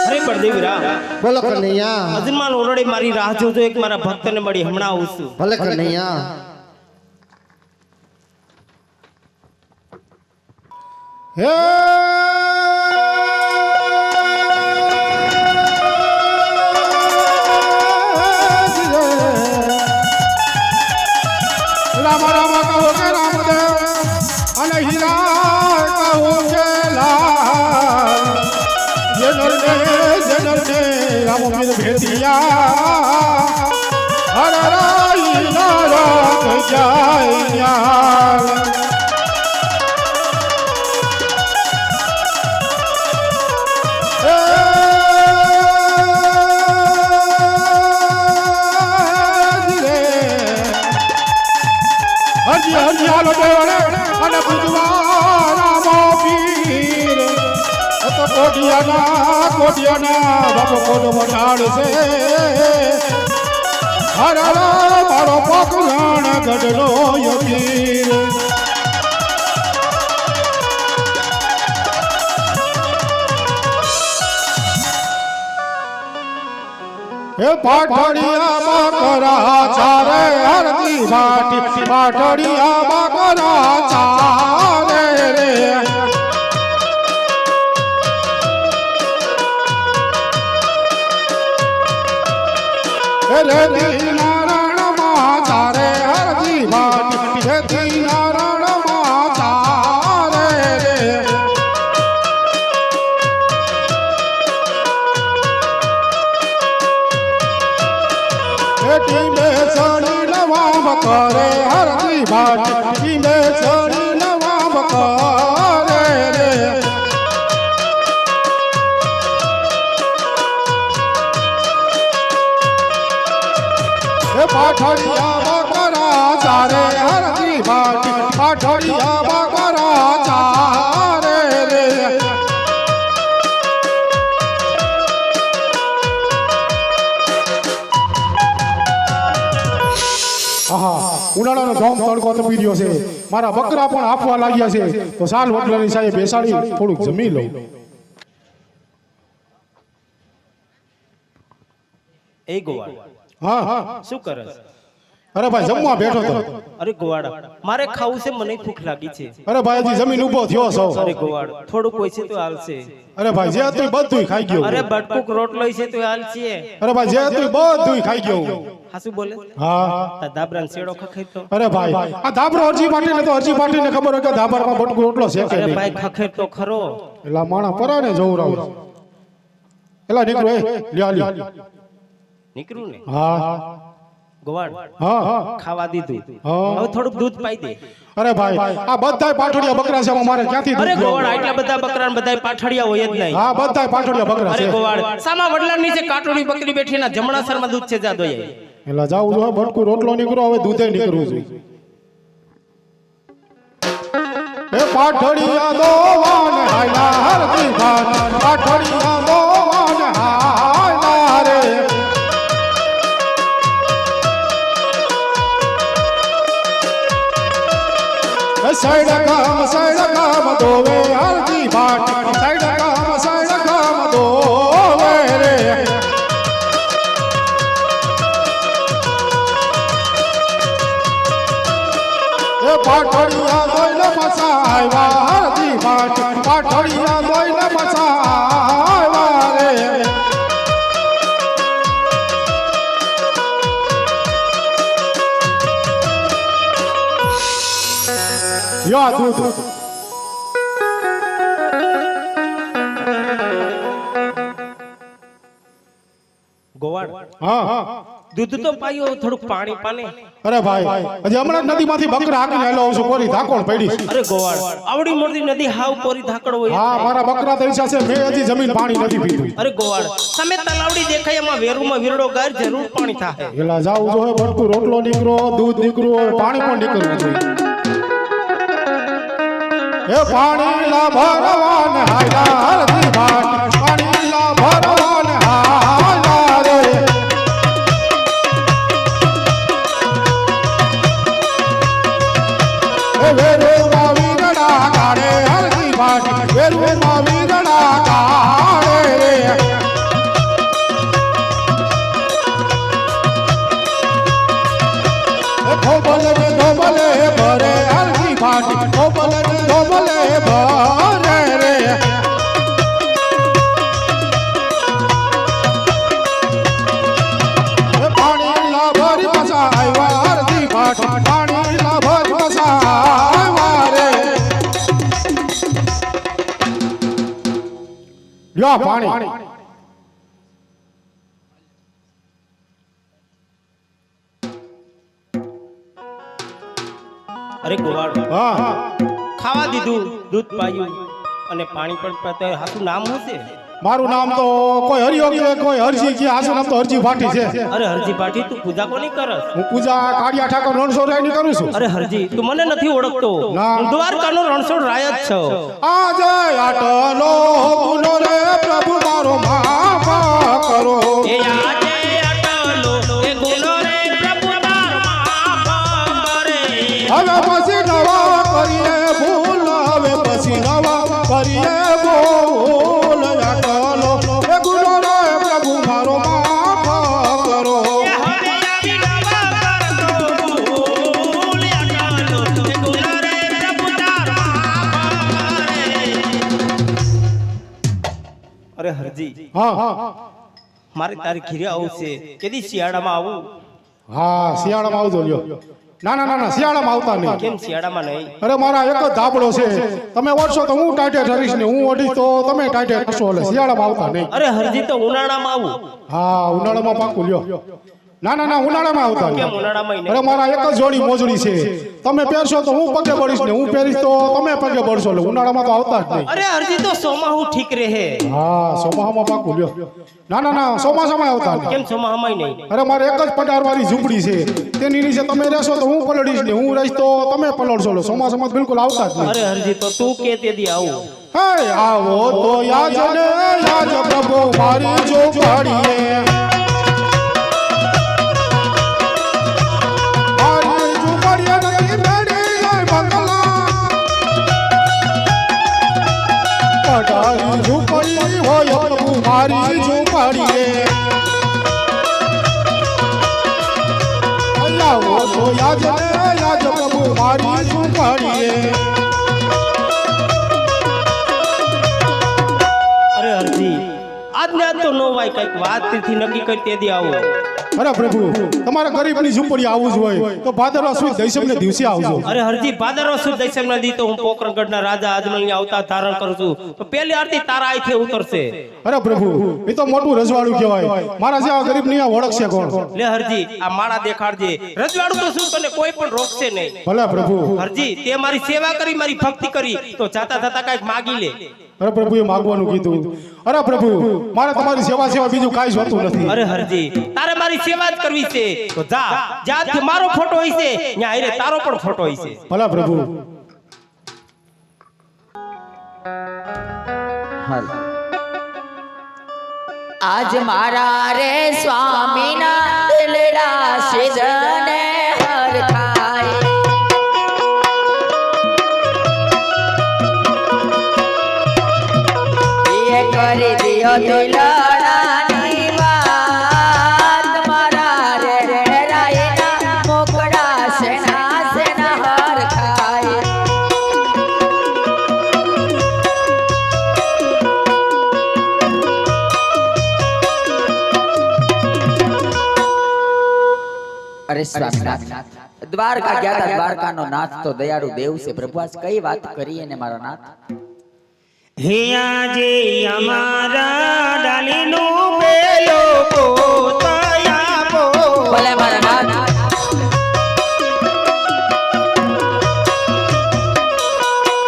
અરે બળદેવરા બોલો કનૈયા અજમાન ઓરડે મારી રાહ જોતો એક મારા ભક્તને મળી હમણાં આવું છું ભલે કનૈયા હે રામ રામ કહો કે રામદેવ અને હીરા કહો કે લાલ જનરને રામ મીર ભેટિયા હર રાઈ નારા જાય હજી હજી હાલો દેવળે અને પૂજવા રામો પીર તો કોટિયાના બાપો કોડો મટાડ છે હર મારો પોકરણ ગઢલો યતીર હે પાટડિયા બકરા ચારે હરદી ભાટી પાટડિયા બકરા ચારે રે રે નારાયણ માં ચારે હરદી ભાટી હે નારાયણ માં ચારે રે ટીમે સડી નવામ કરે હરદી ભાટ ટીમે સડી નવામ કરે રે હે પાઠડિયા બકરા ચારે હરદી ભાટ પાઠડિયા બકરા ચારે રે આહા ઉનાળાનો ધોમ તડકો તપી રહ્યો છે મારા બકરા પણ આપવા લાગ્યા છે તો સાલ વડલાની સાહેબ બેસાડી થોડુંક જમી લઉં એ ગોવાળ હા હા શું કરે છે? અરે ભાઈ જમવા બેઠો તો અરે ગોવાળ મારે ખાવું છે મને ભૂખ લાગી છે અરે ભાઈ હજી જમીન ઊભો થયો છો અરે ગોવાળ થોડું કોઈ છે તો હાલશે અરે ભાઈ જે હતું બધું ખાઈ ગયો અરે બટકુક રોટલો છે તો હાલશે અરે ભાઈ જે હતું બધું ખાઈ ગયો હા શું બોલે હા તા દાબરાન શેડો ખખે તો અરે ભાઈ આ ધાબરો અરજી પાટીને તો અરજી પાટીને ખબર હોય કે ધાબરમાં બટકું રોટલો છે કે અરે નહીં ભાઈ ખખે તો ખરો એલા માણા પરાને જવું રાવ એલા નીકળો એ લ્યા લ્યા નીકળું ને હા ગોવાળ હા હા ખાવા દીધું હા. હવે થોડુંક દૂધ પાઈ દે અરે ભાઈ આ બધાય પાઠોડિયા બકરા છે મારે ક્યાંથી અરે દૂધ ગોવાળ લેવું? આટલા બધા બકરા બધા પાઠડિયા હોય જ નહીં હા બધાય પાઠોડિયા બકરા અરે છે ગોવાળ સામા વડલા નીચે કાટોડી બકરી બેઠી ના જમણા સરમાં દૂધ છે જાદો એલા જાવું જો બટકું રોટલો નીકળો હવે દૂધે નીકળવું જોઈએ એ પાઠોડિયા દોવાન હાયલા હરતી ભાન પાઠોડિયા દોવાન હાયલા રે સાઈડ કામ દોવે હરતી ભાન સાઈડ કામ દોવે રે એ પાઠોડિયા દોઈને મસાવ્યા હરતી ભાન પાઠોડિયા દોઈને મસાવ્યા રે યા દૂધ ગોવાળ હા હા દૂધ તો પાયો થોડુંક પાણી પાને અરે ભાઈ હજી હમણાં જ નદીમાંથી બકરા હાકીને આવેલો છું કોરી ધાકોણ પડી છે. અરે ગોવાળ આવડી મોટી નદી હાવ કોરી ધાકડ હોય હા મારા બકરા તરીસા છે મેં હજી જમીન પાણી નથી પીધું અરે ગોવાળ સામે તલાવડી દેખાય એમાં વેરુમાં વીરડો ગાર જરૂર પાણી થાય એલા જાવું જોઈએ ભરતું રોટલો નીકળો દૂધ નીકળો પાણી પણ નીકળવું જોઈએ એ પાણી લા ભરવાન હાયલા હરતી ભાન પાણી લા ભરવાન હાયલા રે એ વેરુમાં વીરડા કાઢે હરતી ભાન વેરુમાં વીરડા કાઢે રે ધોબલે ભરે હરતી ભાન ધોબલે ભરે રે પાણી લા ભરી પસા આવ્યા હરતી ભાન પાણી લા ભરી પસા આવ્યા રે લ્યો પાણી અરે ગોવાળ હા હા ખાવા દીધું દૂધ પાયું અને પાણી પણ પીતા. હાથું નામ શું છે? મારું નામ તો કોઈ હરિયો કે કોઈ હરજી કે આસુ નામ તો હરજી ભાટી છે અરે હરજી પાટી તું પૂજા કોની કરસ? હું પૂજા કાળિયા ઠાકોર રણછોડરાય ની કરું છું અરે હરજી તું મને નથી ઓળખતો. ના. હું દ્વારકાનો રણછોડ રાય જ છું. આજે આટલો ગુનો રે પ્રભુ મારો માફ કરો એ આજે અટલો એ ગુનો રે પ્રભુ તારો માફ કરે. હવે પછી નવા કરીએ ભૂલ હવે પછી નવા કરીએ ભૂલ આટલો એ ગુનો રે પ્રભુ મારો માફ કરો એ હવે આવી નવા કરતો ભૂલ અટલો એ ગુનો રે પ્રભુ તારો માફ કરે. અરે હરજી હા હા મારે તારી ઘીરે આવું છે. કેદી શિયાળામાં આવું? હા શિયાળામાં આવજો લ્યો ના ના ના ના શિયાળામાં આવતા નહીં કેમ શિયાળામાં નહીં? અરે મારા એક જ ધાબળો છે તમે વળશો તો હું ટાઈટે ઠરીશ ને હું ઓઢીશ તો તમે ટાઈટે ઠરશો એટલે શિયાળામાં આવતા નહીં અરે હરજી તો ઉનાળામાં આવું. હા ઉનાળામાં પાકું લ્યો ના ના ના ઉનાળામાં આવતા કેમ નહીં ઉનાળામાં અરે મારા એક જ જોડી મોજડી છે તમે પહેરશો તો હું પગે બળીશ ને હું પહેરીશ તો તમે પગે બળશો એટલે ઉનાળામાં તો આવતા જ નહીં અરે હરજી તો સોમાહુ ઠીક રહે. હા ચોમાસામાં પાકું લ્યો ના ના ના ચોમાસામાં આવતા નહીં કેમ સોમાહામાં નહીં? અરે મારે એક જ પટારવાળી ઝૂંપડી છે તેની નીચે તમે રહેશો તો હું પલળીશ ને હું રહીશ તો તમે પલળશો એટલે ચોમાસામાં તો બિલકુલ આવતા જ નહીં અરે હરજી તો તું કે તેદી આવું. હે આવો તો યાજ ને યાજ પ્રભુ મારી ઝૂંપડીએ મારી તો યાજ ને યાજ પ્રભુ મારી શું કરીએ અરે હરજી આજને આજ તો નો વાય કઈક વાત થી નક્કી કરી તે દી આવો અરે પ્રભુ તમારા ગરીબની ઝૂંપડી આવું જ હોય તો ભાદરવા સુદ દશમને દિવસે આવજો અરે હરજી ભાદરવા સુદ દશમના દી તો હું પોકરણગઢના રાજા આજમલની અવતાર ધારણ કરું છું તો પહેલી આરતી તારા અહીંથી ઉતરશે અરે પ્રભુ એ તો મોટું રજવાડું કહેવાય મારા જેવા ગરીબની આ ઓળખશે કોણ લે હરજી આ માળા દેખાડજે રજવાડું તો શું તને કોઈ પણ રોકશે નહીં ભલે પ્રભુ હરજી તે મારી સેવા કરી મારી ભક્તિ કરી તો જાતા જાતા કઈક માગી લે અરે પ્રભુએ માગવાનું કીધું અરે પ્રભુ મારે તમારી સેવા સેવા બીજું કાંઈ જોતું નથી અરે હરજી તારે મારી સેવા જ કરવી છે તો જા જ્યાંથી મારો ફોટો હોય છે ત્યાં આયરે તારો પણ ફોટો હોય છે ભલે પ્રભુ આજ મારા રે સ્વામીના દિલડા સિજને હર થાય એ કરી દિયો દિલડાની વાત મારા રે રાયના મોકળા સેના સેના હર ખાય અરે સ્વામીનાથ દ્વારકા ગયા હતા દ્વારકાનો નાથ તો દયાળુ દેવ છે પ્રભુ આજ કઈ વાત કરીએ ને મારા નાથ હે આજે અમારા ડાલીનો પેલો પોતાયા પો ભલે મારા નાથ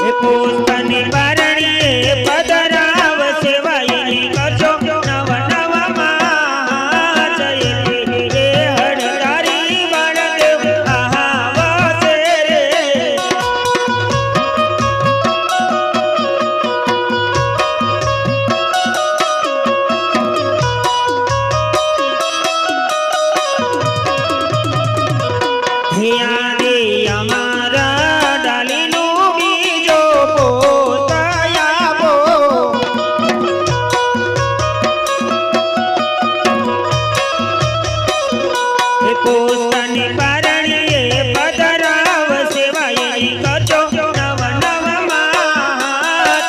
એ પોતાની બારણીએ પધરાવ સેવાઈની કરજો નવ નવામાં જયતી હે હરદારી વણદેવ આહાવસે રે હે આદે અમારા ડાલીનો બીજો પોતાયા પો એ પોતાની બારણીએ પધરાવ સેવાઈ કરજો નવ નવમાં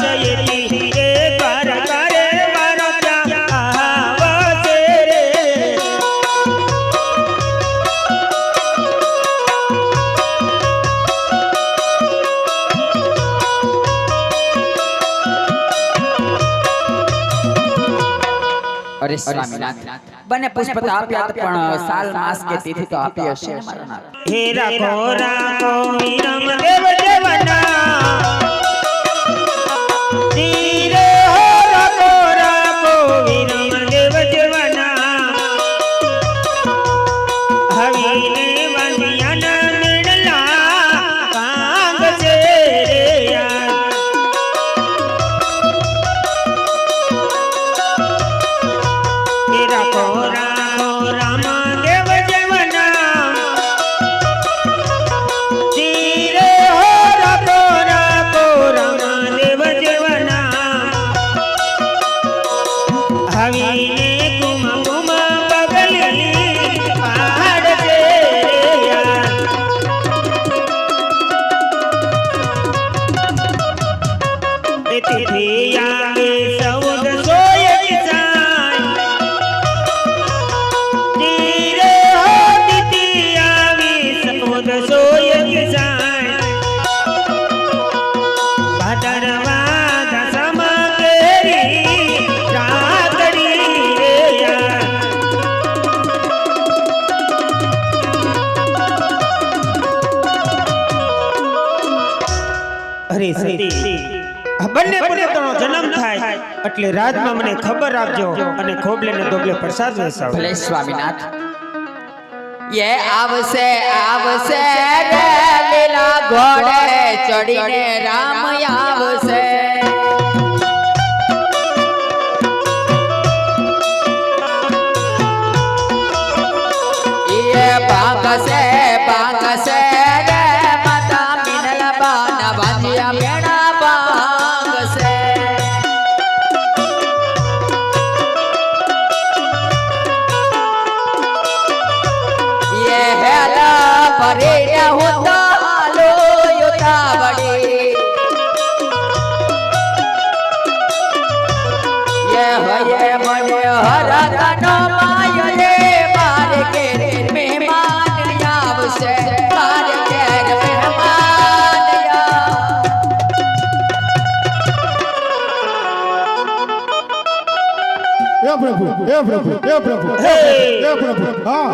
જયતી હે કર કરે મારો ત્યાં આવશે રે અરે સ્વામીનાથ બને પુષ્પ તો આપ્યા હતા પણ સાલ માસ કે તિથિ તો આપી હશે ને મારા નાથ હે રાખો રાખો વિરમ દેવ દેવના ધીરે હો રાખો રાખો વિરમ દેવ દેવના હવીને વંદિયાના મેળલા કાંગ છે રે યાર હે રાખો રાખો રામ દેવ દેવના ધીરે હો રાખો રાખો રામ દેવ દેવના હવીને કુમ કુમ પગલી પાડ છે રે યાર એ તિથિ આવે સૌદ સોય કિસાન ધીરે હો તિથિ આવી સૌદ સોય કિસાન ભાદરવા દસમા કેરી રાતડી રે યાર અરે સતી આ બંને પુત્રનો જન્મ થાય એટલે રાજમાં મને ખબર આપજો અને ખોબલે ને દોબલે પ્રસાદ વેસાવો ભલે સ્વામીનાથ ये आवसे आवसे रे लीला घोड़े चढ़ीने राम आवसे ये भागसे भागसे रे माता मिनल बाना बाजिया मेणा भागसे ये हेला પ્રભુ હે પ્રભુ હે પ્રભુ હે! હે પ્રભુ હા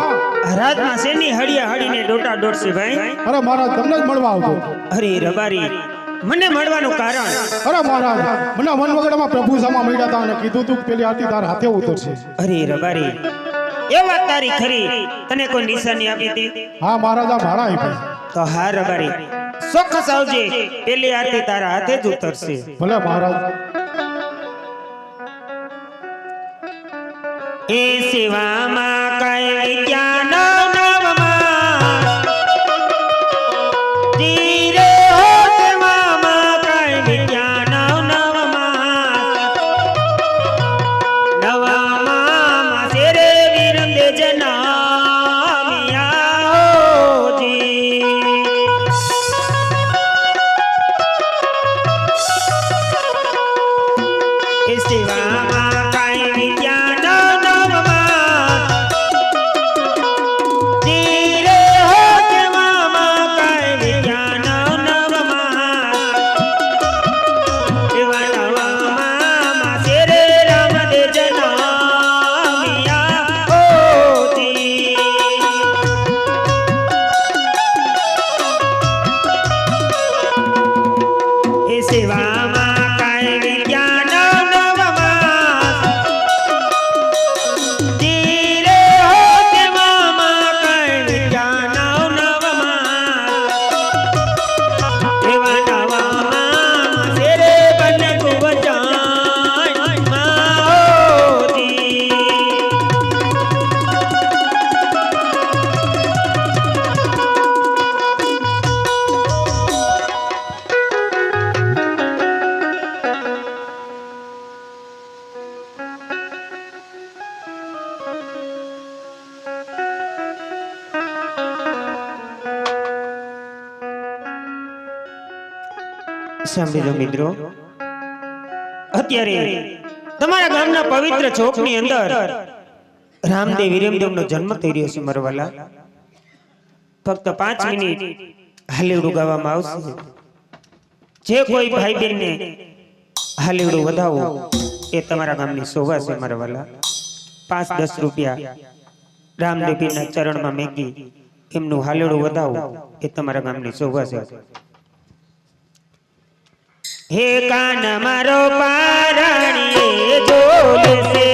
રાજમાં શેની હળિયા હળીને ડોટા દોડશે ભાઈ? અરે મહારાજ તમને જ મળવા આવતો અરે રબારી, મને મળવાનું કારણ? અરે મહારાજ મને વનવગડામાં પ્રભુ સામા મળ્યા હતા અને કીધું તું કે પેલી આરતી તાર હાથે ઉતરશે અરે રબારી, એ વાત તારી ખરી. તને કોઈ નિશાની આપી હતી? હા મહારાજ આ ભાડા આપ્યા તો હા રબારી, ચોક્કસ આવજે. પેલી આરતી તારા હાથે જ ઉતરશે. ભલે મહારાજ એ સેવામાં કઈ વિદ્યા નવમાં ધીરે હો, સેવામાં કઈ વિદ્યા નવમાં શેરે વિરંદે જનામિયા હોજી. એ સેવામાં કઈ વિદ્યા સાંભળી લો મિત્રો, અત્યારે તમારા ગામના પવિત્ર ચોકની અંદર રામદેવ વીરમદેવનો જન્મ થઈ રહ્યો છે. મરવાલા, ફક્ત 5 મિનિટ હાલેવડું ગાવામાં આવશે. જે કોઈ ભાઈ બહેનને હાલેવડું વધાવો એ તમારા ગામની શોભા છે. મરવાલા, 5-10 રૂપિયા રામદેવ પીરના ચરણમાં મેકી એમનું હાલેવડું વધાવો એ તમારા ગામની શોભા છે. હે કાન મારો પારણીએ ઝોલે છે,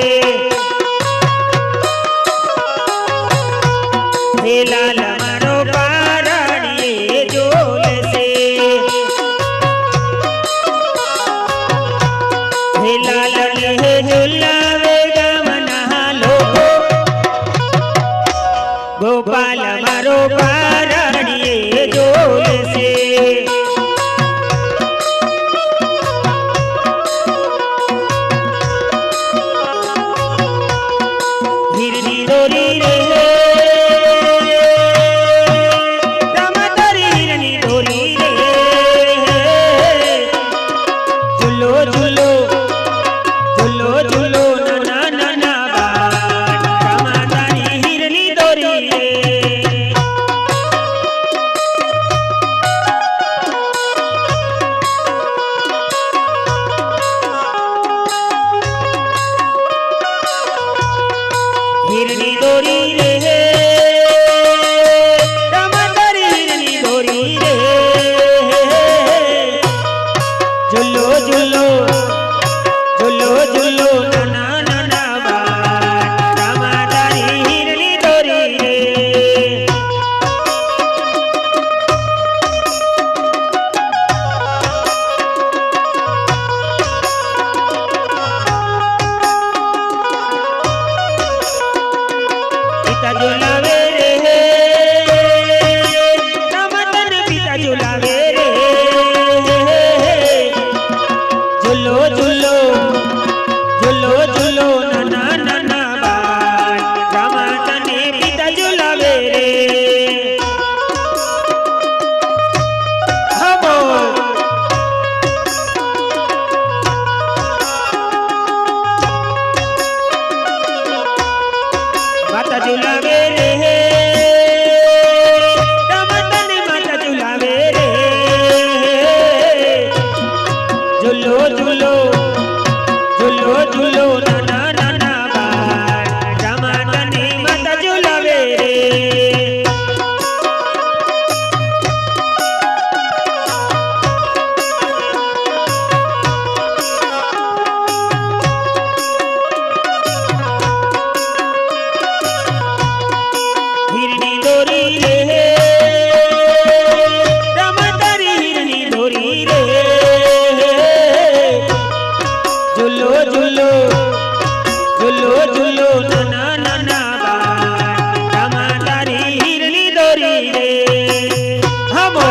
હે લાલ મારો પારણીએ ઝોલે છે, હે લાલ ને હે ઝુલાવે ગામના લોકો, ગોપાલ મારો પારણીએ ઝોલે છે. દોરી રે રમતારી હીરની દોરી રે ઝૂલો ઝૂલો ઝૂલો ઝૂલો નાના નાના બાળ રમતારી હીરની દોરી રે હમો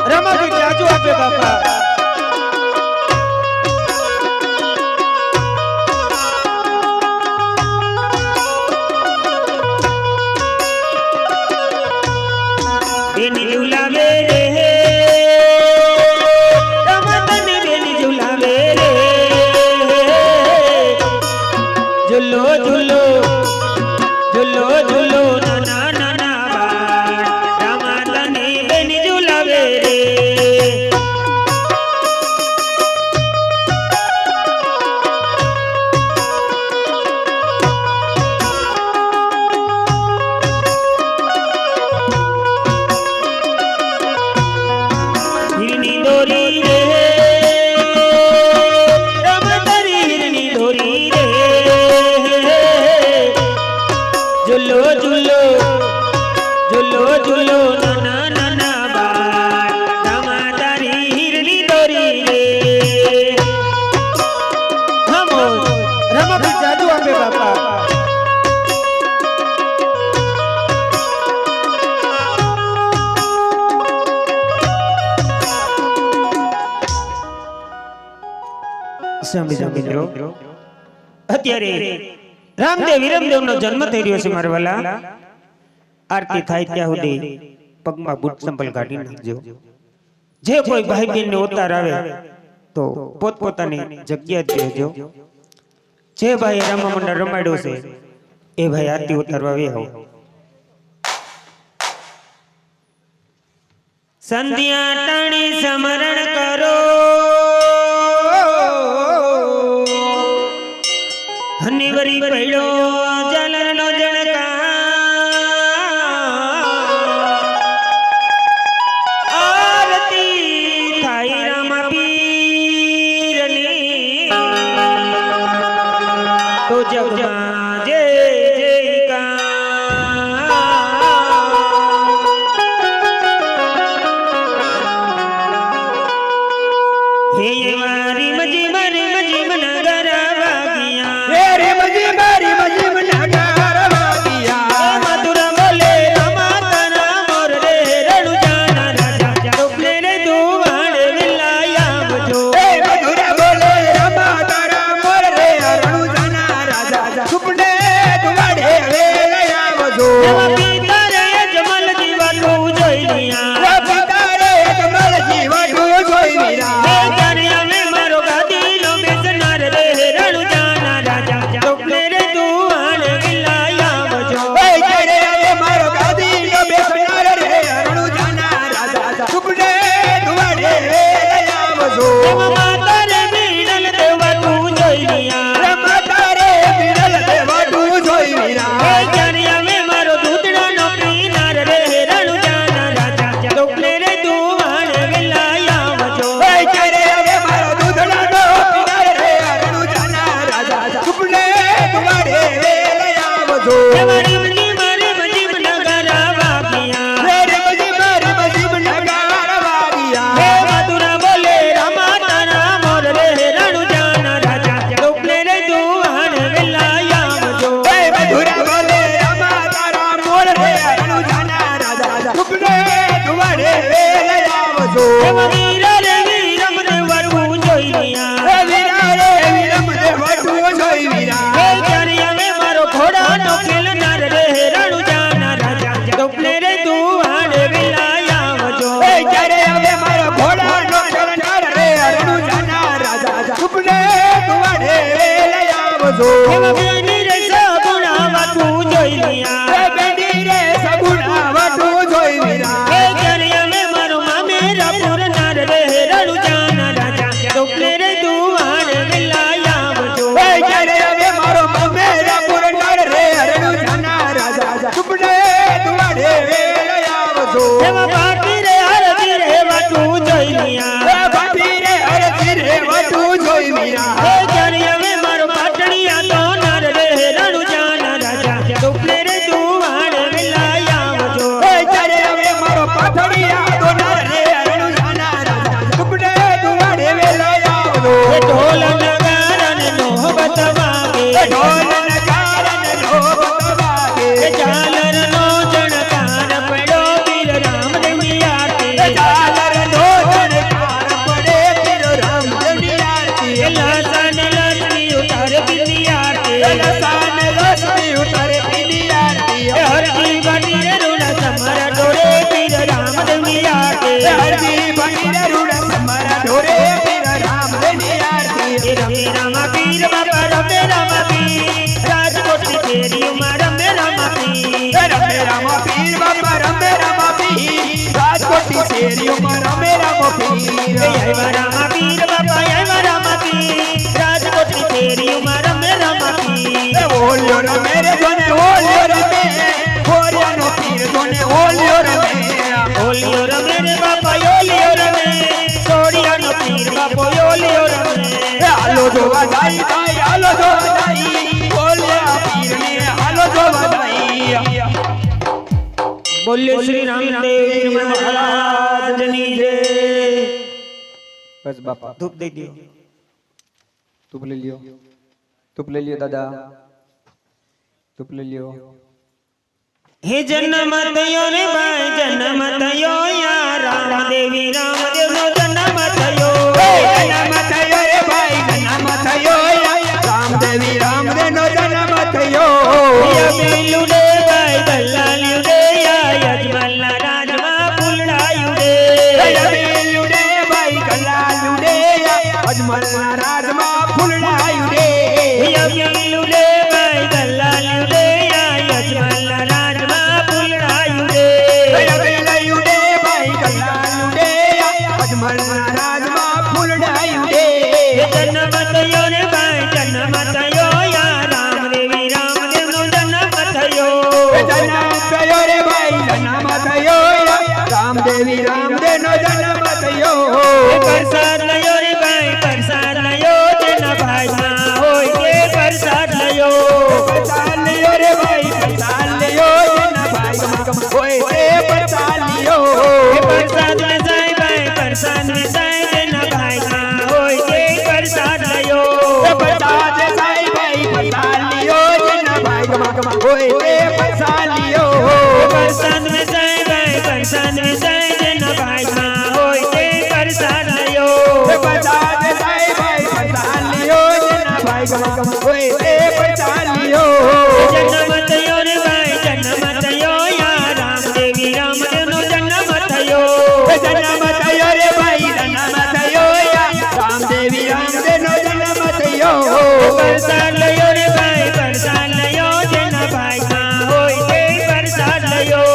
રમા જાજુ આપે બાપા બેની ઝુલાવે રે રમતની બેની ઝુલાવે રે ઝૂલો ઝૂલો ઝૂલો ઝૂલો નાના નાના બાળ રમતની બેની ઝુલાવે રે હીરની દોરી રે રમતારી હીરની દોરી રે ઝૂલો ઝૂલો ઝૂલો ઝૂલો નાના નાના બાળ રમતારી હીરની દોરી રે હમો રમા જાદુ આપે બાપા મિત્રો અત્યારે રામદેવ વિરમદેવનો જન્મ થઈ રહ્યો છે મારા વાલા આરતી થાય ત્યાં સુધી પગમાં બૂટ ચંપલ કાઢી નાખજો જે કોઈ ભાઈ બહેન ને ઉતાર આવે તો પોતપોતાની જગ્યા જ રહેજો જે ભાઈ રામા મંડળ રમાડ્યો છે એ ભાઈ આરતી ઉતારવા વે આવો સંધ્યા ટાણી સમરણ કરો હનીવરી પડ્યો જલનો જણકા આરતી થાય રામા પીરની તો જગમાં જય જયકાર હે મારી મજી મનગર વાગિયા રે મજી મનગર વાગિયા મધુર બોલે રમા તારા મોર રે રણુ જાના રાજા ટોપલે રે દુવાણ વિલાયા બજો હે મધુર બોલે રમા તારા મોર રે રણુ જાના રાજા ટોપલે દુવાડે વિલાયા બજો પિતા રે જમલ જીવાનું જોઈ લિયા પિતા રે જમલ જીવાનું જોઈ લિયા રમે રામા પીર રાજકોટની શેરીઓમાં રમે રામો પીર આવ્યા રામા પીર બાપા આવ્યા રામા પીર રાજકોટની શેરીઓમાં રમે રામા પીર ઓલ્યો રમે રે જોને ઓલ્યો રમે હોરિયાનો પીર જોને ઓલ્યો રમે ઓલિયો રમે રે બાપા ઓલિયો રમે સોડિયાનો પીર બાપો ઓલિયો રમે હાલો જોવા જાય ભાઈ હાલો જોવા જાય ઓલ્યા પીરને હાલો જોવા જાય બોલ્યો શ્રી રામદેવ મહારાજની જય બસ બાપા ધૂપ દઈ દો ધૂપ લઈ લ્યો ધૂપ લઈ લ્યો દાદા ધૂપ લઈ લ્યો હે જન્મ થયો રે ભાઈ જન્મ થયો યા રામદેવી રામદેવનો જન્મ થયો જન્મ થયો રે ભાઈ જન્મ થયો રામદેવી રામદેવનો જન્મ થયો યબીલું રે ભાઈ દલાલ્યું રે યા યજમાનના રાજમાં ફૂલડાયું રે યબીલું રે ભાઈ દલાલ્યું રે અજમલના રાજમાં ફૂલડાયું રે યબીલું રે ભાઈ દલાલ્યું રે યા યજમાનના રાજમાં ફૂલડાયું રે યબીલું રે ભાઈ દલાલ્યું રે અજમલના રાજમાં ફૂલડાયું રે જન્મ થયો રે ભાઈ જન્મ થયો યા રામદેવી રામદેવનો જન્મ થયો જન્મ થયો રે ભાઈ જન્મ થયો રામદેવી રામદેવનો જન્મ થયો પ્રસાદ લયો રે ભાઈ પ્રસાદ લયો જેના ભાઈમાં હોય તે પ્રસાદ લયો પ્રસાદ લ્યો રે ભાઈ પ્રસાદ લ્યો જેના ભાઈમાં હોય તે પ્રસાદ લ્યો પ્રસાદ વેચાય ભાઈ પ્રસાદ વેચાય જેના ભાઈમાં હોય તે પ્રસાદ લયો પ્રસાદ સાઈ ભાઈ પ્રસાદ લ્યો જેના ભાઈમાં હોય તે પ્રસાદ લ્યો પ્રસાદ વેચાય ભાઈ પ્રસાદ વેચાય જેના ભાઈમાં હોય તે પ્રસાદ લયો પ્રસાદ સાઈ ભાઈ પ્રસાદ લ્યો જેના ભાઈમાં હોય તે પ્રસાદ લ્યો જન્મ થયો રે ભાઈ જન્મ થયો યા રામદેવી રામદેવનો જન્મ થયો જન્મ થયો રે ભાઈ જન્મ થયો રામદેવી રામદેવનો જન્મ થયો પ્રસાદ લયો રે ભાઈ પ્રસાદ લયો જેના ભાઈમાં હોય તે પ્રસાદ લયો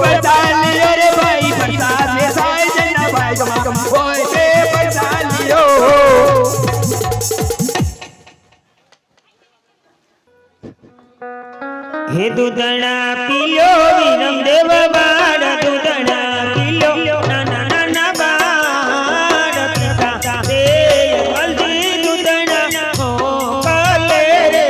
પ્રસાદ લ્યો રે ભાઈ પ્રસાદ સાઈ જેના ભાઈમાં હોય તે પ્રસાદ લ્યો હે દૂધણા પીલો વિરમદેવ બાળ દૂધણા પીલો નાના નાના બાળ પીતા રે વલજી દૂધણા મોકલે રે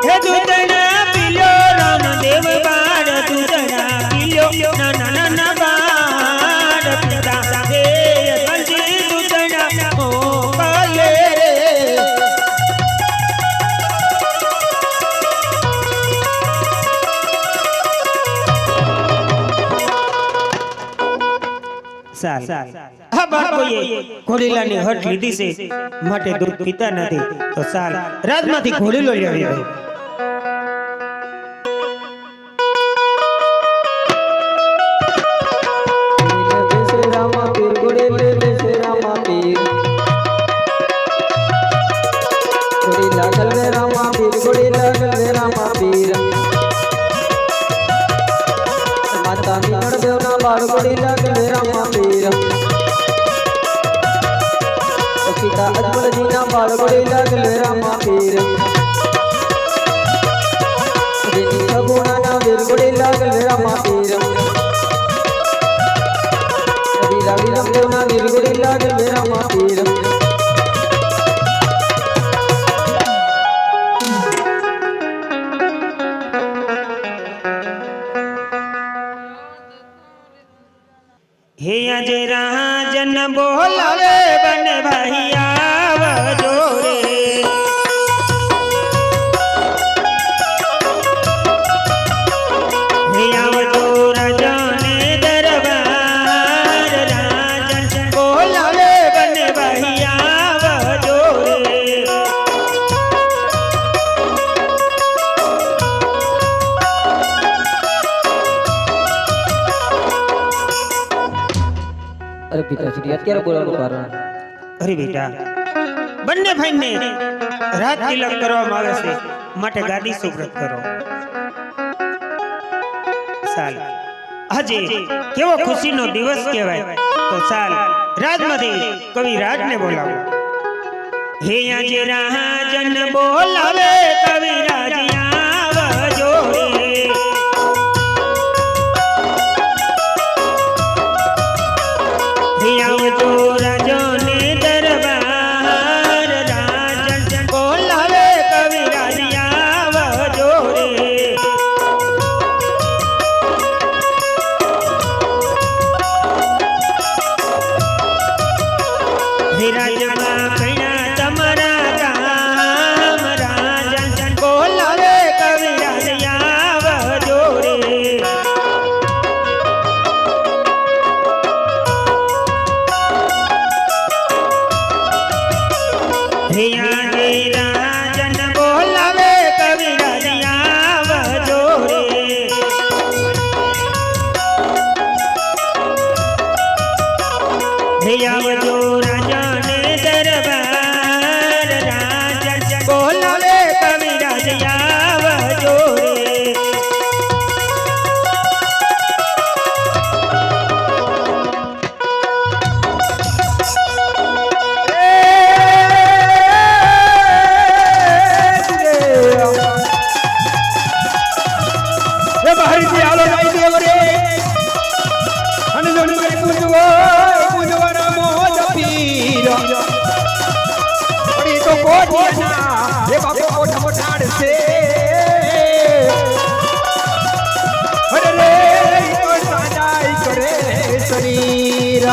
હે દૂધણા પીલો રામદેવ બાળ દૂધણા પીલો નાના નાના બાળ પીતા રે વલજી દૂધણા મોકલે રે હા બાળકોએ ઘોડીલાની હટ લીધી છે માટે દૂધ પીતા નથી તો સાલ રાજમાંથી ઘોડીલો લઈ આવી ભાઈ અજમલજીના બાળગોડી લાગલે રામા પીર જેની સગુણાના વીરગોડી લાગલે રામા પીર વીરા વિરમદેવના વીરગોડી લાગલે રામા પીર હે આજે રાજન બોલાવે બન ભાઈ આવજો રે હે આવજો રાજને દરબાર રાજન બોલાવે બન ભાઈ આવજો રે અરે પિતાશ્રી અત્યારે બોલાવવાનું કારણ અરે બેટા બંને ભાઈને રાત તિલક કરવામાં આવે છે માટે ગાદી સુપ્રત કરો સાલ આજે કેવો ખુશીનો દિવસ કહેવાય તો સાલ રાજમાંથી કવિ રાજને બોલાવો હે આજે રાજન બોલાવે કવિ રાજ આવજો રે હે આવજો રાજોને દરબાર રાજન બોલાવે કવિ રાજ આવજો રે રાજમાં કૈણા તમારા કામ રાજન બોલાવે કવિ રાજ આવજો રે હે આજે રાજન બોલાવે કવિ રાજ આવજો રે હે આવજો રાજાને દરબાર રાજન બોલાવે કવિ રાજ આવજો રે બહારથી આલો લાઈ દેવ રે અને જોડી કરે પૂજવો પૂજવાના મોજ પીર અરે તો કોઠિયાના હે બાપો મોઠા મોઠાડ છે અરે રે તો સાજાઈ કરે શરીર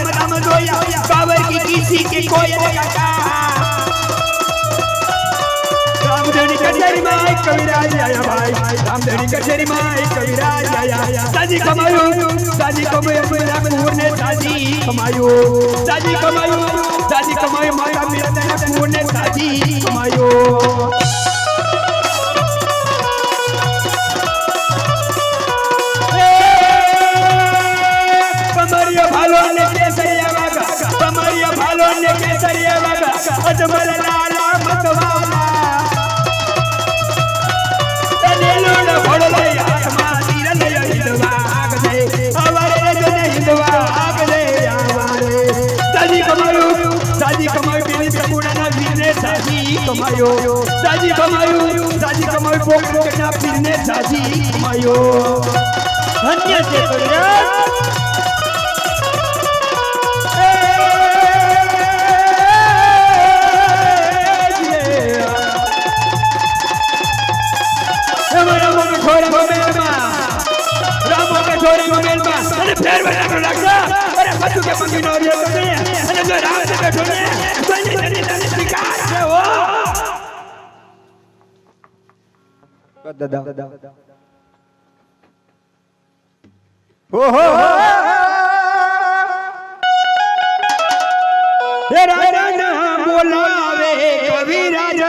बाबर की किसी के कोई रामधनी कचहरी में एक कविराज आया भाई रामधनी कचहरी में एक कविराज आया साजी कमायो मेरा पूर ने साजी कमायो माता मेरा पूर ने साजी कमायो कमरिया भालो ने केसरिया वागा अजमल लाला मतवाला तने लोड भोड़ले आत्मा तीर ने हिंदवा आग दे अवरे जने हिंदवा आग दे आवारे साजी कमायो बिनी प्रभुना ना वीरने साजी कमायो पोखर के ना पीरने साजी कमायो धन्य से कविराज अरे फेर बना लगता अरे बच्चों के पंगी नौरिया करते हैं अरे जो राम से बैठो ने कोई नहीं शिकार है वो दादा हो तेरा नाम बोलावे कविराज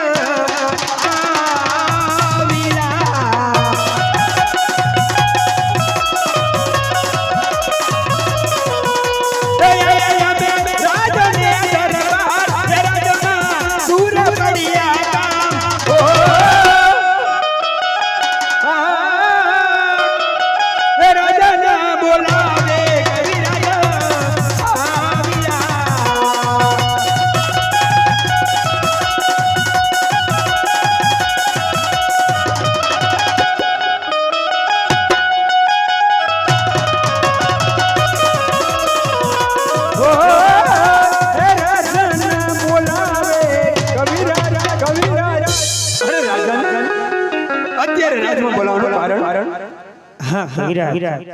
અત્યારે રાજમાં બોલાવવાનું કારણ હા કવિરાજ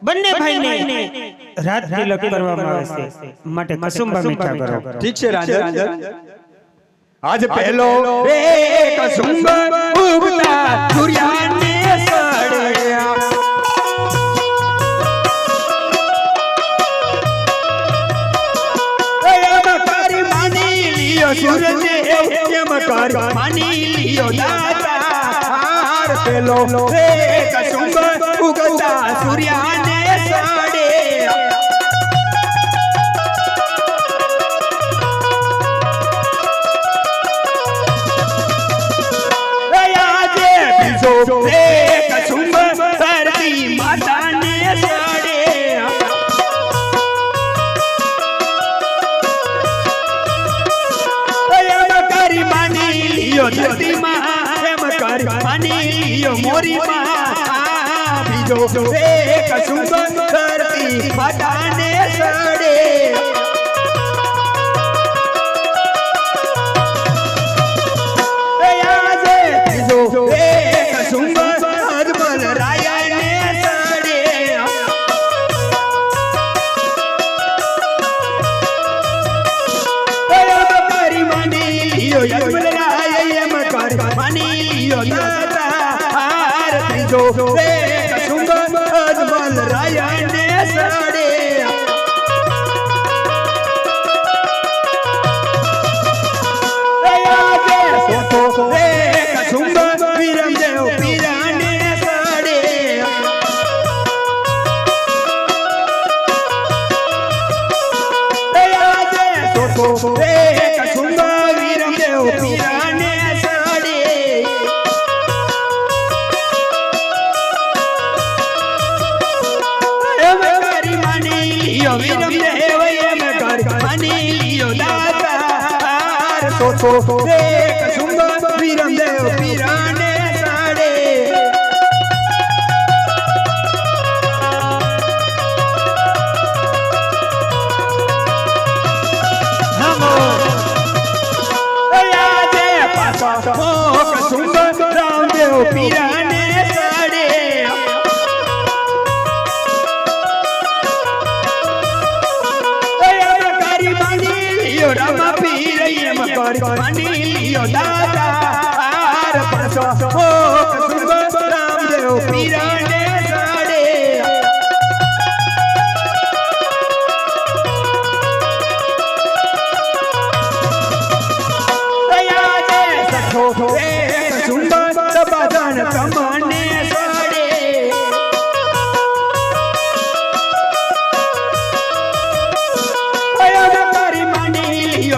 બંને ભાઈને રાત તિલક કરવામાં આવે છે માટે કસુંબા મીઠા કરો ઠીક છે રાંધણ આજ પહેલો રે કસુંબ ઉગતા સૂર્યાને સડ્યા સૂરજ એમ કર માની લિયો દાતાર પેલો રે કસુંબ ઉગતા સૂર્યાને સડે આજે બીજો રે કસુંબ ધરતી માતાને સડે ધરતી માં એમ કર માની લિયો મોરી માં બીજો એક કસુંબ ધરતી માતાને સડે આજે બીજો એક કસુંબ અજમલ રાયાને સડે તારી માની લિયો અજમલ માની લિયો દાતાર ત્રીજો રે કસુંબ અજમલ રાયાને સડે ચોથો રે કસુંબ વિરમદેવ પીરાને સડે ચોથો રે કસુંબ વિરમદેવ પીરાને વિરમદેવ એમ કર માની લિયો દાતાર ચોથો રે કસુંબ વિરમદેવ પીરાને સડે આજે પાછો કસુંબ રામદેવ પીરાને સડે રામા પીર એમ કર માની લિયો દાતાર પાછો કસુંબ રામદેવ પીરાને સડે આજે સખો રે કસુંબ સબાધન તમને સડે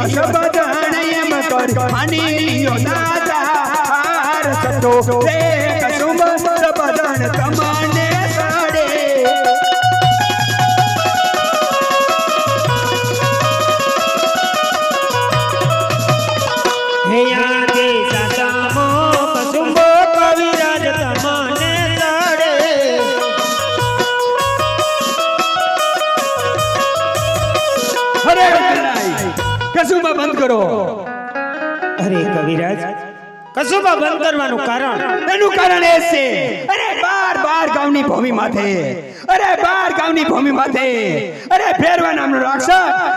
સબધન એમ કર માની લિયો દાતાર સતો રે કસુંબ સબધન તમને સડે હે આગે સાસામો કસુંબો કવિરાજ તમને સડે અરે કસુંબા બંધ કરો અરે કવિરાજ કસુંબા બંધ કરવાનું કારણ એનું કારણ એ છે અરે બાર ગામની ભૂમિ માથે અરે ફેરવા નામનો રાક્ષસ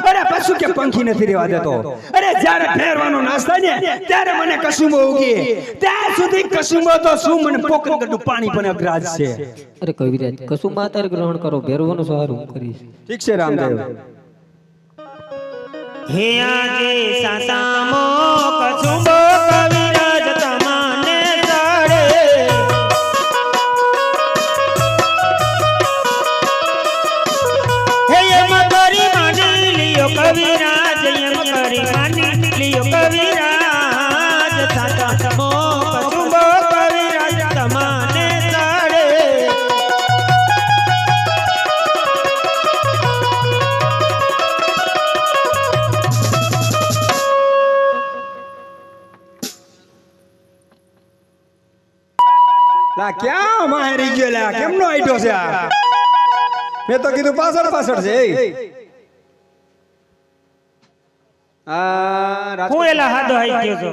અરે પશુ કે પંખી નથી રહેવા દેતો અરે જ્યારે ફેરવાનો નાશ થાય ને ત્યારે મને કસુંબો ઉગે ત્યાં સુધી કસુંબો તો શું મને પોકર ગડું પાણી પણ અગ્રાજ છે અરે કવિરાજ કસુંબા તાર ગ્રહણ કરો ભેરવાનું સહારું કરીશ ઠીક છે રામદેવ હે આગે સાસામો કસુંબો કવિરાજ તમને સડે હે એમ કરી માની લિયો કવિરાજ એમ કરી માની લિયો કવિરાજ સાસામો કસુંબો કવિરાજ તમને સડે લા ક્યાં મારી ગયો લા કેમનો આઈડો છે આ મેં તો કીધું પાછળ છે હું એલા હાદો આવી ગયો છો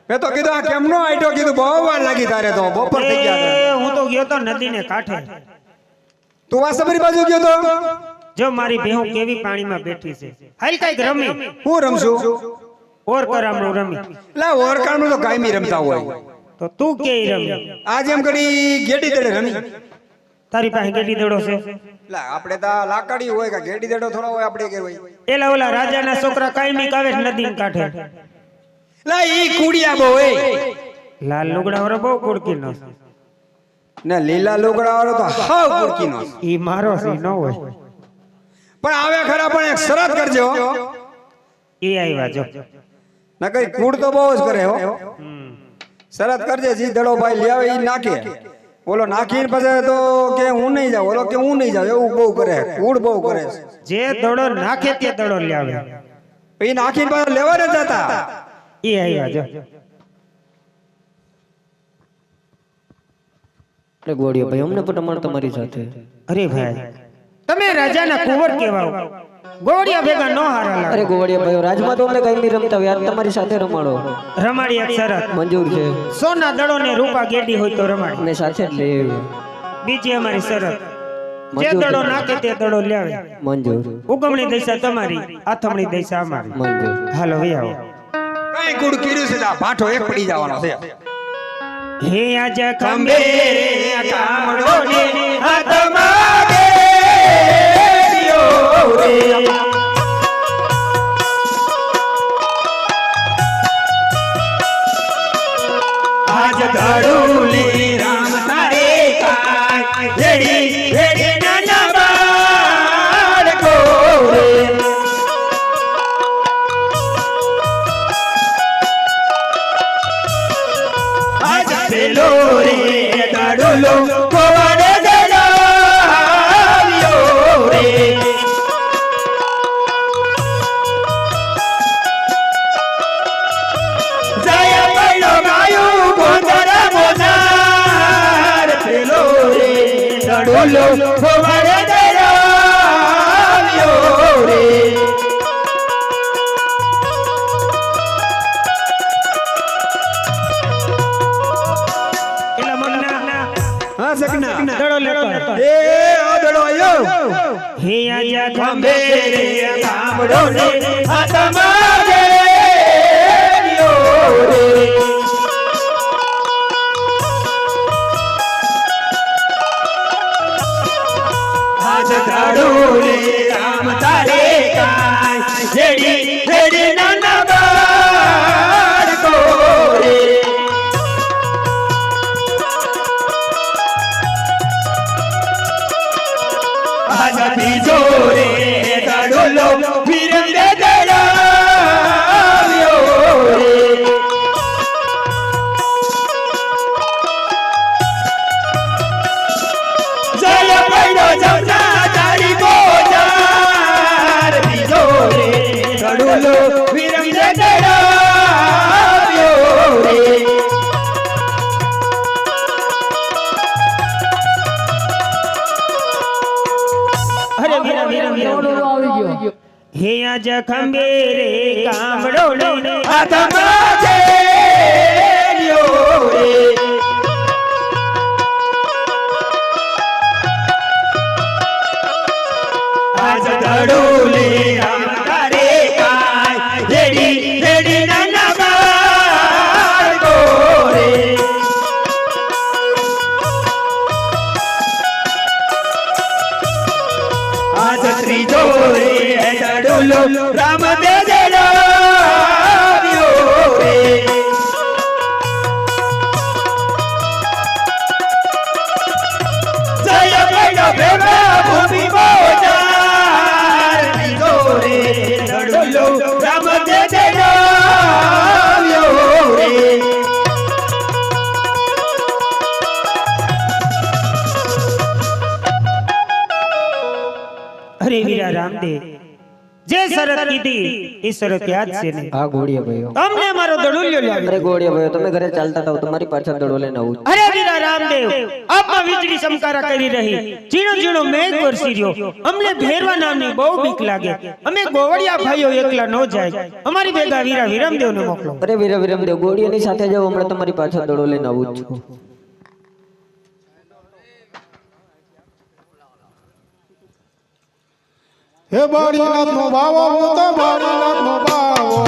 મેં તો કીધું આ કેમનો આઈટો કીધું બહુ વાર લાગી તારે તો બપોર થઈ ગયા એ હતા. હું તો ગયો તો નદીને કાંઠે. તું વાસબરી બાજુ ગયો તો જો મારી ભેહું કેવી પાણીમાં બેઠી છે. હાલ કાંઈક રમી. હું રમશું ઓર કરામણું રમી. લા ઓરકાણું તો કાયમી રમતા હોય. તો તું કે રમી. આજ એમ કરી ગેડી દડે રમી. તારી પાસે ગેડી દડો છે. લા આપણે તો લાકડી હોય કે ગેડી દડો થોડો હોય આપણે કે હોય. એલા ઓલા રાજાના છોકરા કાયમી કાવે છે નદીને કાંઠે. લા ઈ કુડિયા બહુ હોય લાલ લુગડા વાળો બહુ કુડકીનો છે. ને લીલા લુગડા વાળો તો હાવ કુડકીનો છે. ઈ મારો છે ન હોય. પણ આવે ખરા પણ એક શરત કરજો ઈ આવ્યા જો. નકર કુડ તો બહુ જ કરે હો. શરત કરજે જી દડો ભાઈ લે આવે ઈ નાખે. ઓલો નાખીને પછી તો કે હું નહીં જાઉં ઓલો કે હું નહીં જાઉં એવું બહુ કરે. કુડ બહુ કરે છે. જે દડો નાખે તે દડો લાવે. ઈ નાખીને પાછા લેવા ન જતા. ઈ આવ્યા જો. અરે ગોળિયો ભાઈ અમને પણ અમારે તમારી સાથે. અરે ભાઈ તમે રાજાના કુંવર કેવાઓ. ગોળિયા ભેગા નો હારા અરે લાગે. ગોળિયો ભાઈ રાજમાં તો અમને કઈ નહીં રમતા યાર તમારી સાથે રમાડો. રમાડી એક શરત. મંજૂર છે. સોના દડો ને રૂપા ગેડી હોય તો રમાડી. અમે સાથે જ લઈ આવ્યા. બીજી અમારી શરત જે મંજૂર દડો છે. નાખે તે દડો લાવે. મંજૂર ઉગમણી દિશા તમારી, આથમણી દિશા અમારી. મંજૂર. હાલો વી આવો. કઈ કુડ કીધું છે આ ભાઠો એક પડી જવાનો છે. હે આજ ખંભે કામડો ને હાથમાં બેડ્યો રે. આજ ધડુલી રામ તારે કાય જેડી જેડી નાના બાળકો રે. આજ પેલો રે દાડુલો કોવાડે દડાવ્યો રે. જય પૈડો ગાયું ગોંધર મોનાર. પેલો રે દાડુલો કોવાડે દડાવ્યો રે. એલા મન્ના હા સકના દડો લેતો એ આ દડો આયો. હે આજા ખંભે રે કામડો ને હાથમાં બેડ્યો રે. આજ દાડો રે રામ તારે કાય જેડી જેડી નાના બાળકો રે. આજ બીજો રે દાડોલો વીરંગે દડાવ્યો રે. જય પૈડો જમના તારી બોજાર. બીજો રે દાડોલો વીરંગે દડાવ્યો રે. અરે વીરા વીરા વીરા હે આજ ખંભે રે કામડો લઈને હાથમાં જેડ્યો રે. આજ દડુલે રામ તારે કાય જેડી જેડી નાના બાળકો રે. આજ ત્રીજો રે દડુલો રામ દે દડાવ્યો રે. જય પૈડો ભેગા ભૂમિ બોજાર. ત્રીજો રે દડુલો રામ દે દડાવ્યો રે. અરે વીરા રામદેવ જે શરત કીધી એ શરત યાદ છે ને. હા ગોળિયો ભાઈ. તમને મારો દડુલ્યો લાવ્યો. અરે ગોળિયો ભાઈ તમે ઘરે ચાલતા થાવ તમારી પાછળ દડો લઈને આવું. અરે વીરા રામદેવ આપમાં વીજળી ચમકારા કરી રહી ઝીણો ઝીણો મેઘ વરસી રહ્યો અમને ભેરવા નામની બહુ બીક લાગે અમે ગોવડિયા ભાઈઓ એકલા ન જાય અમારી ભેગા વીરા વિરમદેવને મોકલો અરે વીરા વિરમદેવ ગોળીઓની સાથે જાઓ હમણાં તમારી પાછળ દડો લઈને આવું જ છું હે બાળીનાથ નો બાવો હું તો બાળીનાથ નો બાવો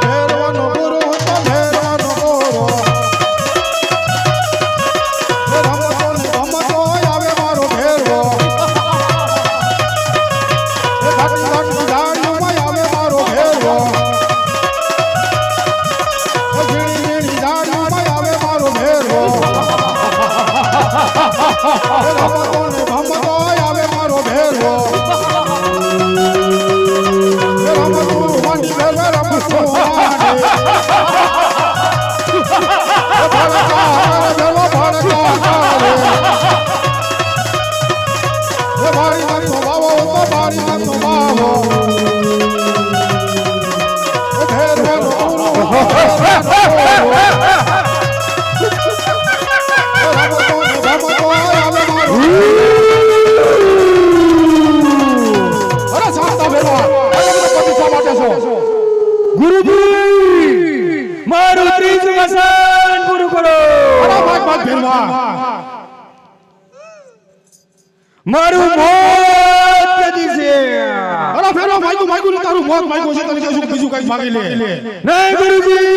ભેરવાનો ગુરુ હું તો ભેરવાનો ગુરુ હે રમતો ને ગમતો આવે મારો ભેરવો હે ઘાટી ઘાટી ઝાડીઓમાં આવે મારો ભેરવો હે ઝીણી ઝીણી ઝાડીઓમાં આવે મારો ભેરવો હે રમતો ને ગમતો આવે મારો ભેરવો રમતો માંડી ભેરવે રમતો માંડી ભડકા ભેરવો ભડકા હે બારી નાખો બાવો તો બારી નાખો બાવો હે ભેરવો મારું ત્રીજું વસન પૂરું કરો મારું મોત કદી છે અરે ફેરો માગ્યું તારું મોત માગ્યું છે તને કશું બીજું કઈ માગી લે નહીં ગુરુજી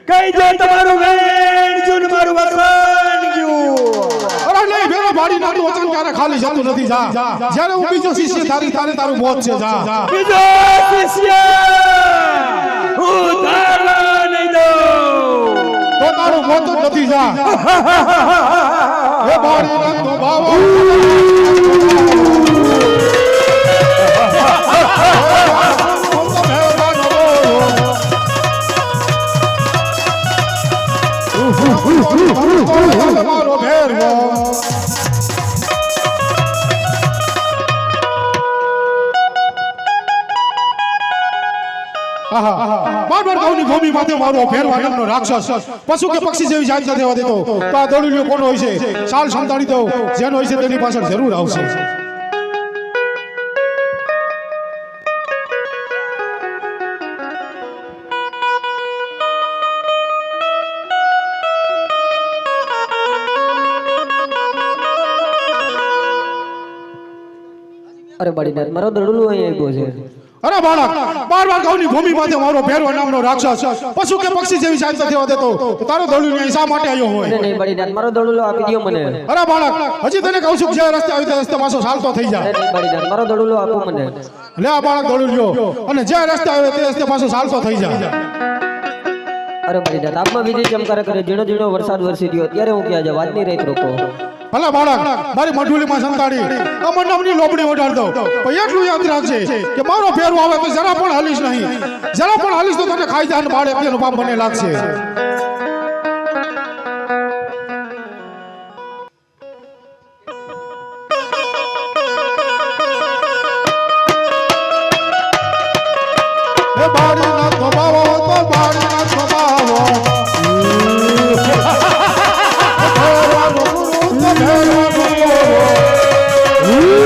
કઈ દે તમારું વેણ જૂન મારું વસન ગયું અરે નહીં ફેરો ભાડી નાખું વચન ક્યારે ખાલી જતું નથી જા જ્યારે હું બીજો શિષ્ય તારું મોત છે જા બીજો શિષ્ય હું તારવા નહીં દઉં તો તારું મોત જ નથી જા હે બારી નાખો બાવો મારો ભેરવો બાર ગામની ભૂમિ માથે મારો ભેરવા નામનો રાક્ષસ પશુ કે પક્ષી જેવી જાત નથી દેવા દેતો તો આ દોડુલ્યો કોનો હોય છે સાલ સંતાડી દો જેનો હોય છે તેની પાછળ જરૂર આવશે અરે બાળીનાથ મારો દડુલો અહીં આવ્યો છે અરે બાળક બાર ગામની ભૂમિ માથે મારો ભેરવા નામનો રાક્ષસ પશુ કે પક્ષી જેવી જાત નથી દેવા દેતો તો તારો દોડુલ્યો શા માટે આવ્યો હોય નહીં બાળીનાથ મારો દડુલો આપી દો મને અરે બાળક હજી તને કહું છું જે રસ્તે આવી તે રસ્તે પાછો ચાલતો થઈ જા નહીં બાળીનાથ મારો દડુલો આપો મને લે આ બાળક દોડુલ્યો અને જે રસ્તે આવે તે રસ્તે પાછો ચાલતો થઈ જા અરે બાળીનાથ આપમાં વીજળી ચમકારા કરે ઝીણો ઝીણો વરસાદ વરસી રહ્યો ત્યારે હું ક્યાં જાઉં વાતની રેત રોકો ભલા બાળક મારી મંડુલીમાં સંતાડી અમર નામની લોબડી ઓઢાડ દો પણ એટલું યાદ રાખજે કે મારો ફેરવો આવે તો જરા પણ હાલીશ નહીં જરા પણ હાલીશ તો તને ખાઈ જાય બાળક એનો પાપ મને લાગશે હે બારી નાખો બાવો તો બારી નાખો બાવો ભેરવાનો ગુરુ તો ભેરવાનો ગુરુ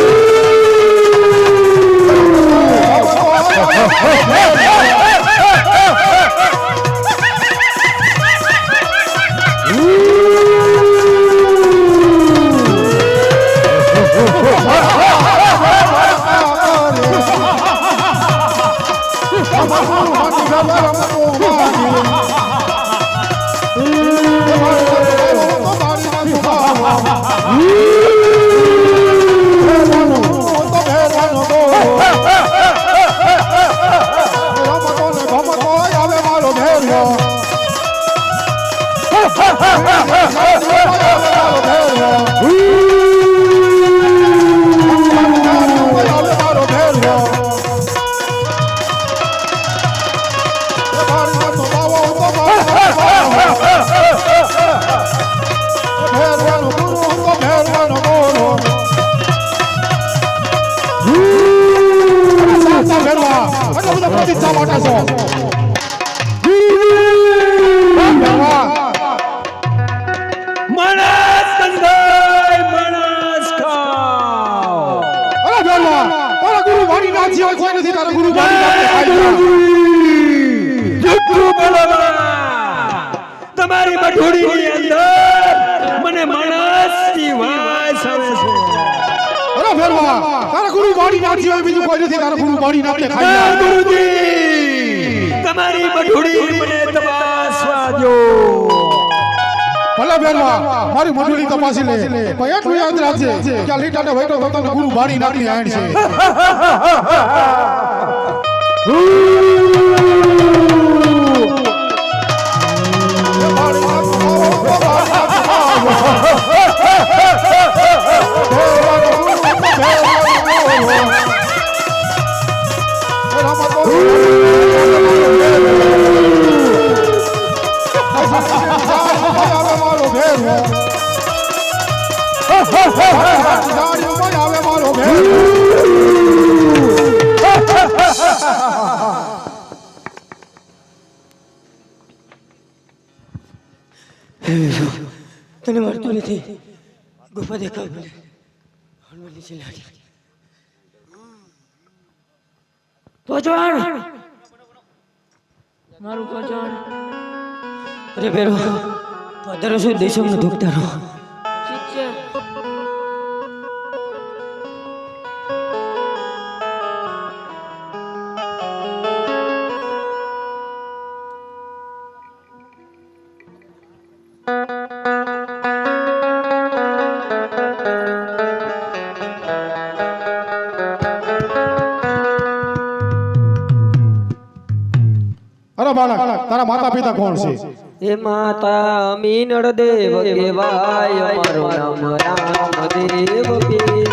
જુઠ્ઠું બોલવા તમારી મઠોડીની અંદર મને માણસની વાસ આવે છે અરે ફેરવા તારા ગુરુ બાણી નાખી હોય બીજું કોઈ નથી તારા ગુરુ બાણી નાખે ના, ખાઈ ગુરુજી તમારી મઠોડી મને તપાસવા દો ભલે ફેરવા મારી મંડળી તપાસી લે પણ એટલું યાદ રાખજે કે આ લીટાને વૈટો વતન ગુરુ બાણી નાખી આણ છે તને મળતું નથી ગુફા દેખાવ મને હનુમાન નીચે લાગી પહોંચવાણ મારું પહોંચવાણ અરે બેરો પધારો શું દેશમનો ધોકતારો ઠીક છે અરે બાળક તારા માતા પિતા કોણ છે હે માતા મીનળ દેવ કેવાય મારું નામ રામદેવ પીર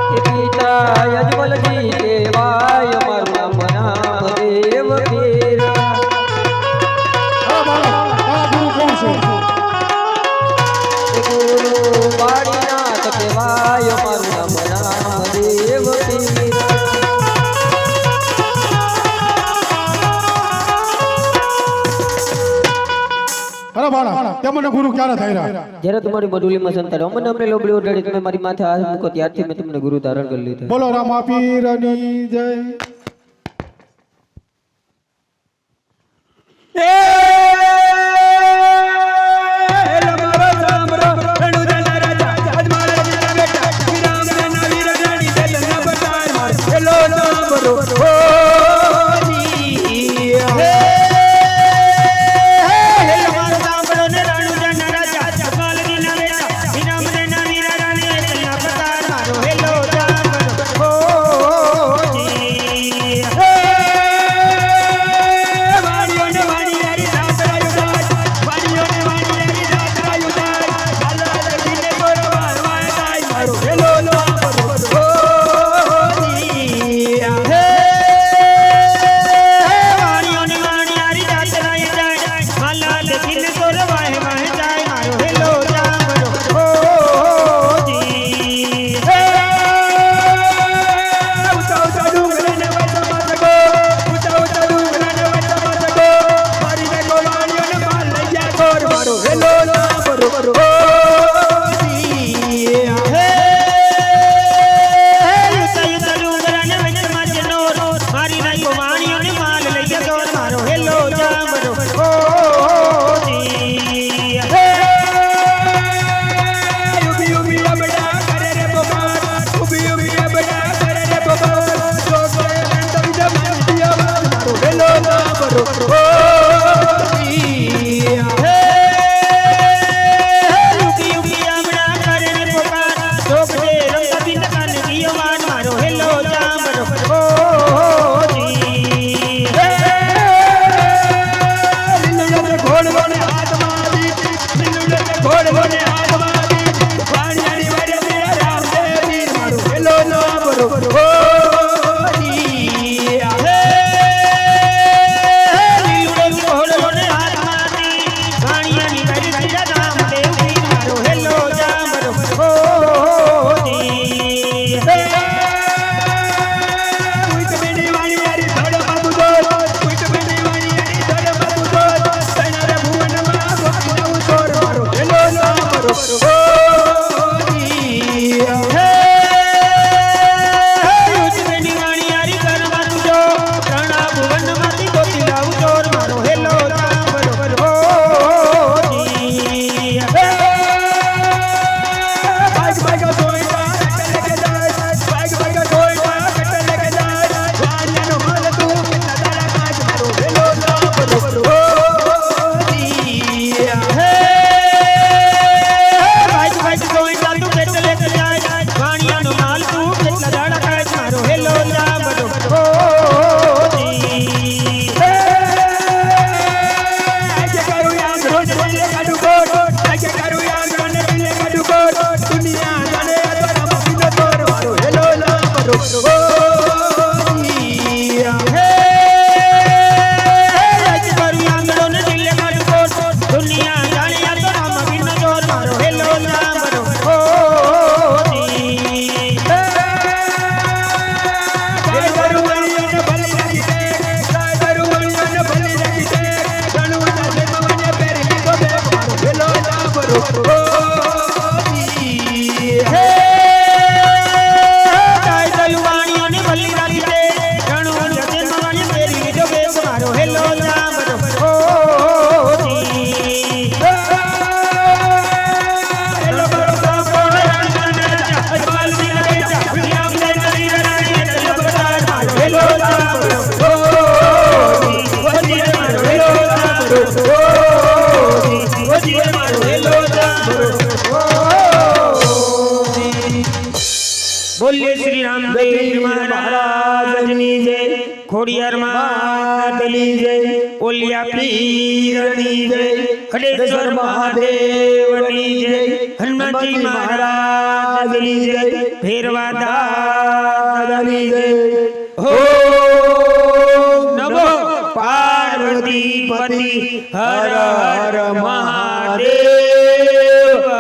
હે પિતા યજમલજી કેવાય મારું નામ રામદેવ પીર અરે બાળક તારા ગુરુ કોણ છે હે ગુરુ વાડીનાથ કેવાય મારું નામ રામદેવ પીર અરે બાળક તે મને ગુરુ ક્યારે થઈ રહ્યા જ્યારે તમારી મડુલીમાં સંતાન અમને અમને લોબડી ઓઢાડી તમે મારી માથે હાથ મૂકો ત્યારથી મેં તમને ગુરુ ધારણ કરી લીધા બોલો રામા પીરની જય ઓ જીવન મારો હેલો બોલીએ શ્રી રામદેવ મહારાજની જય ખોડિયાર માતની જય ઓલિયા પીરની જય ખડેશ્વર મહાદેવની જય હનુમાનજી મહારાજની જય ભેરવા દાદાની જય હો નમો પાર્વતી પતિ હર હર મહાદેવ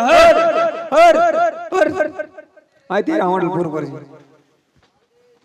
હર હર હર આ તે રાવણ પૂરું કરે છે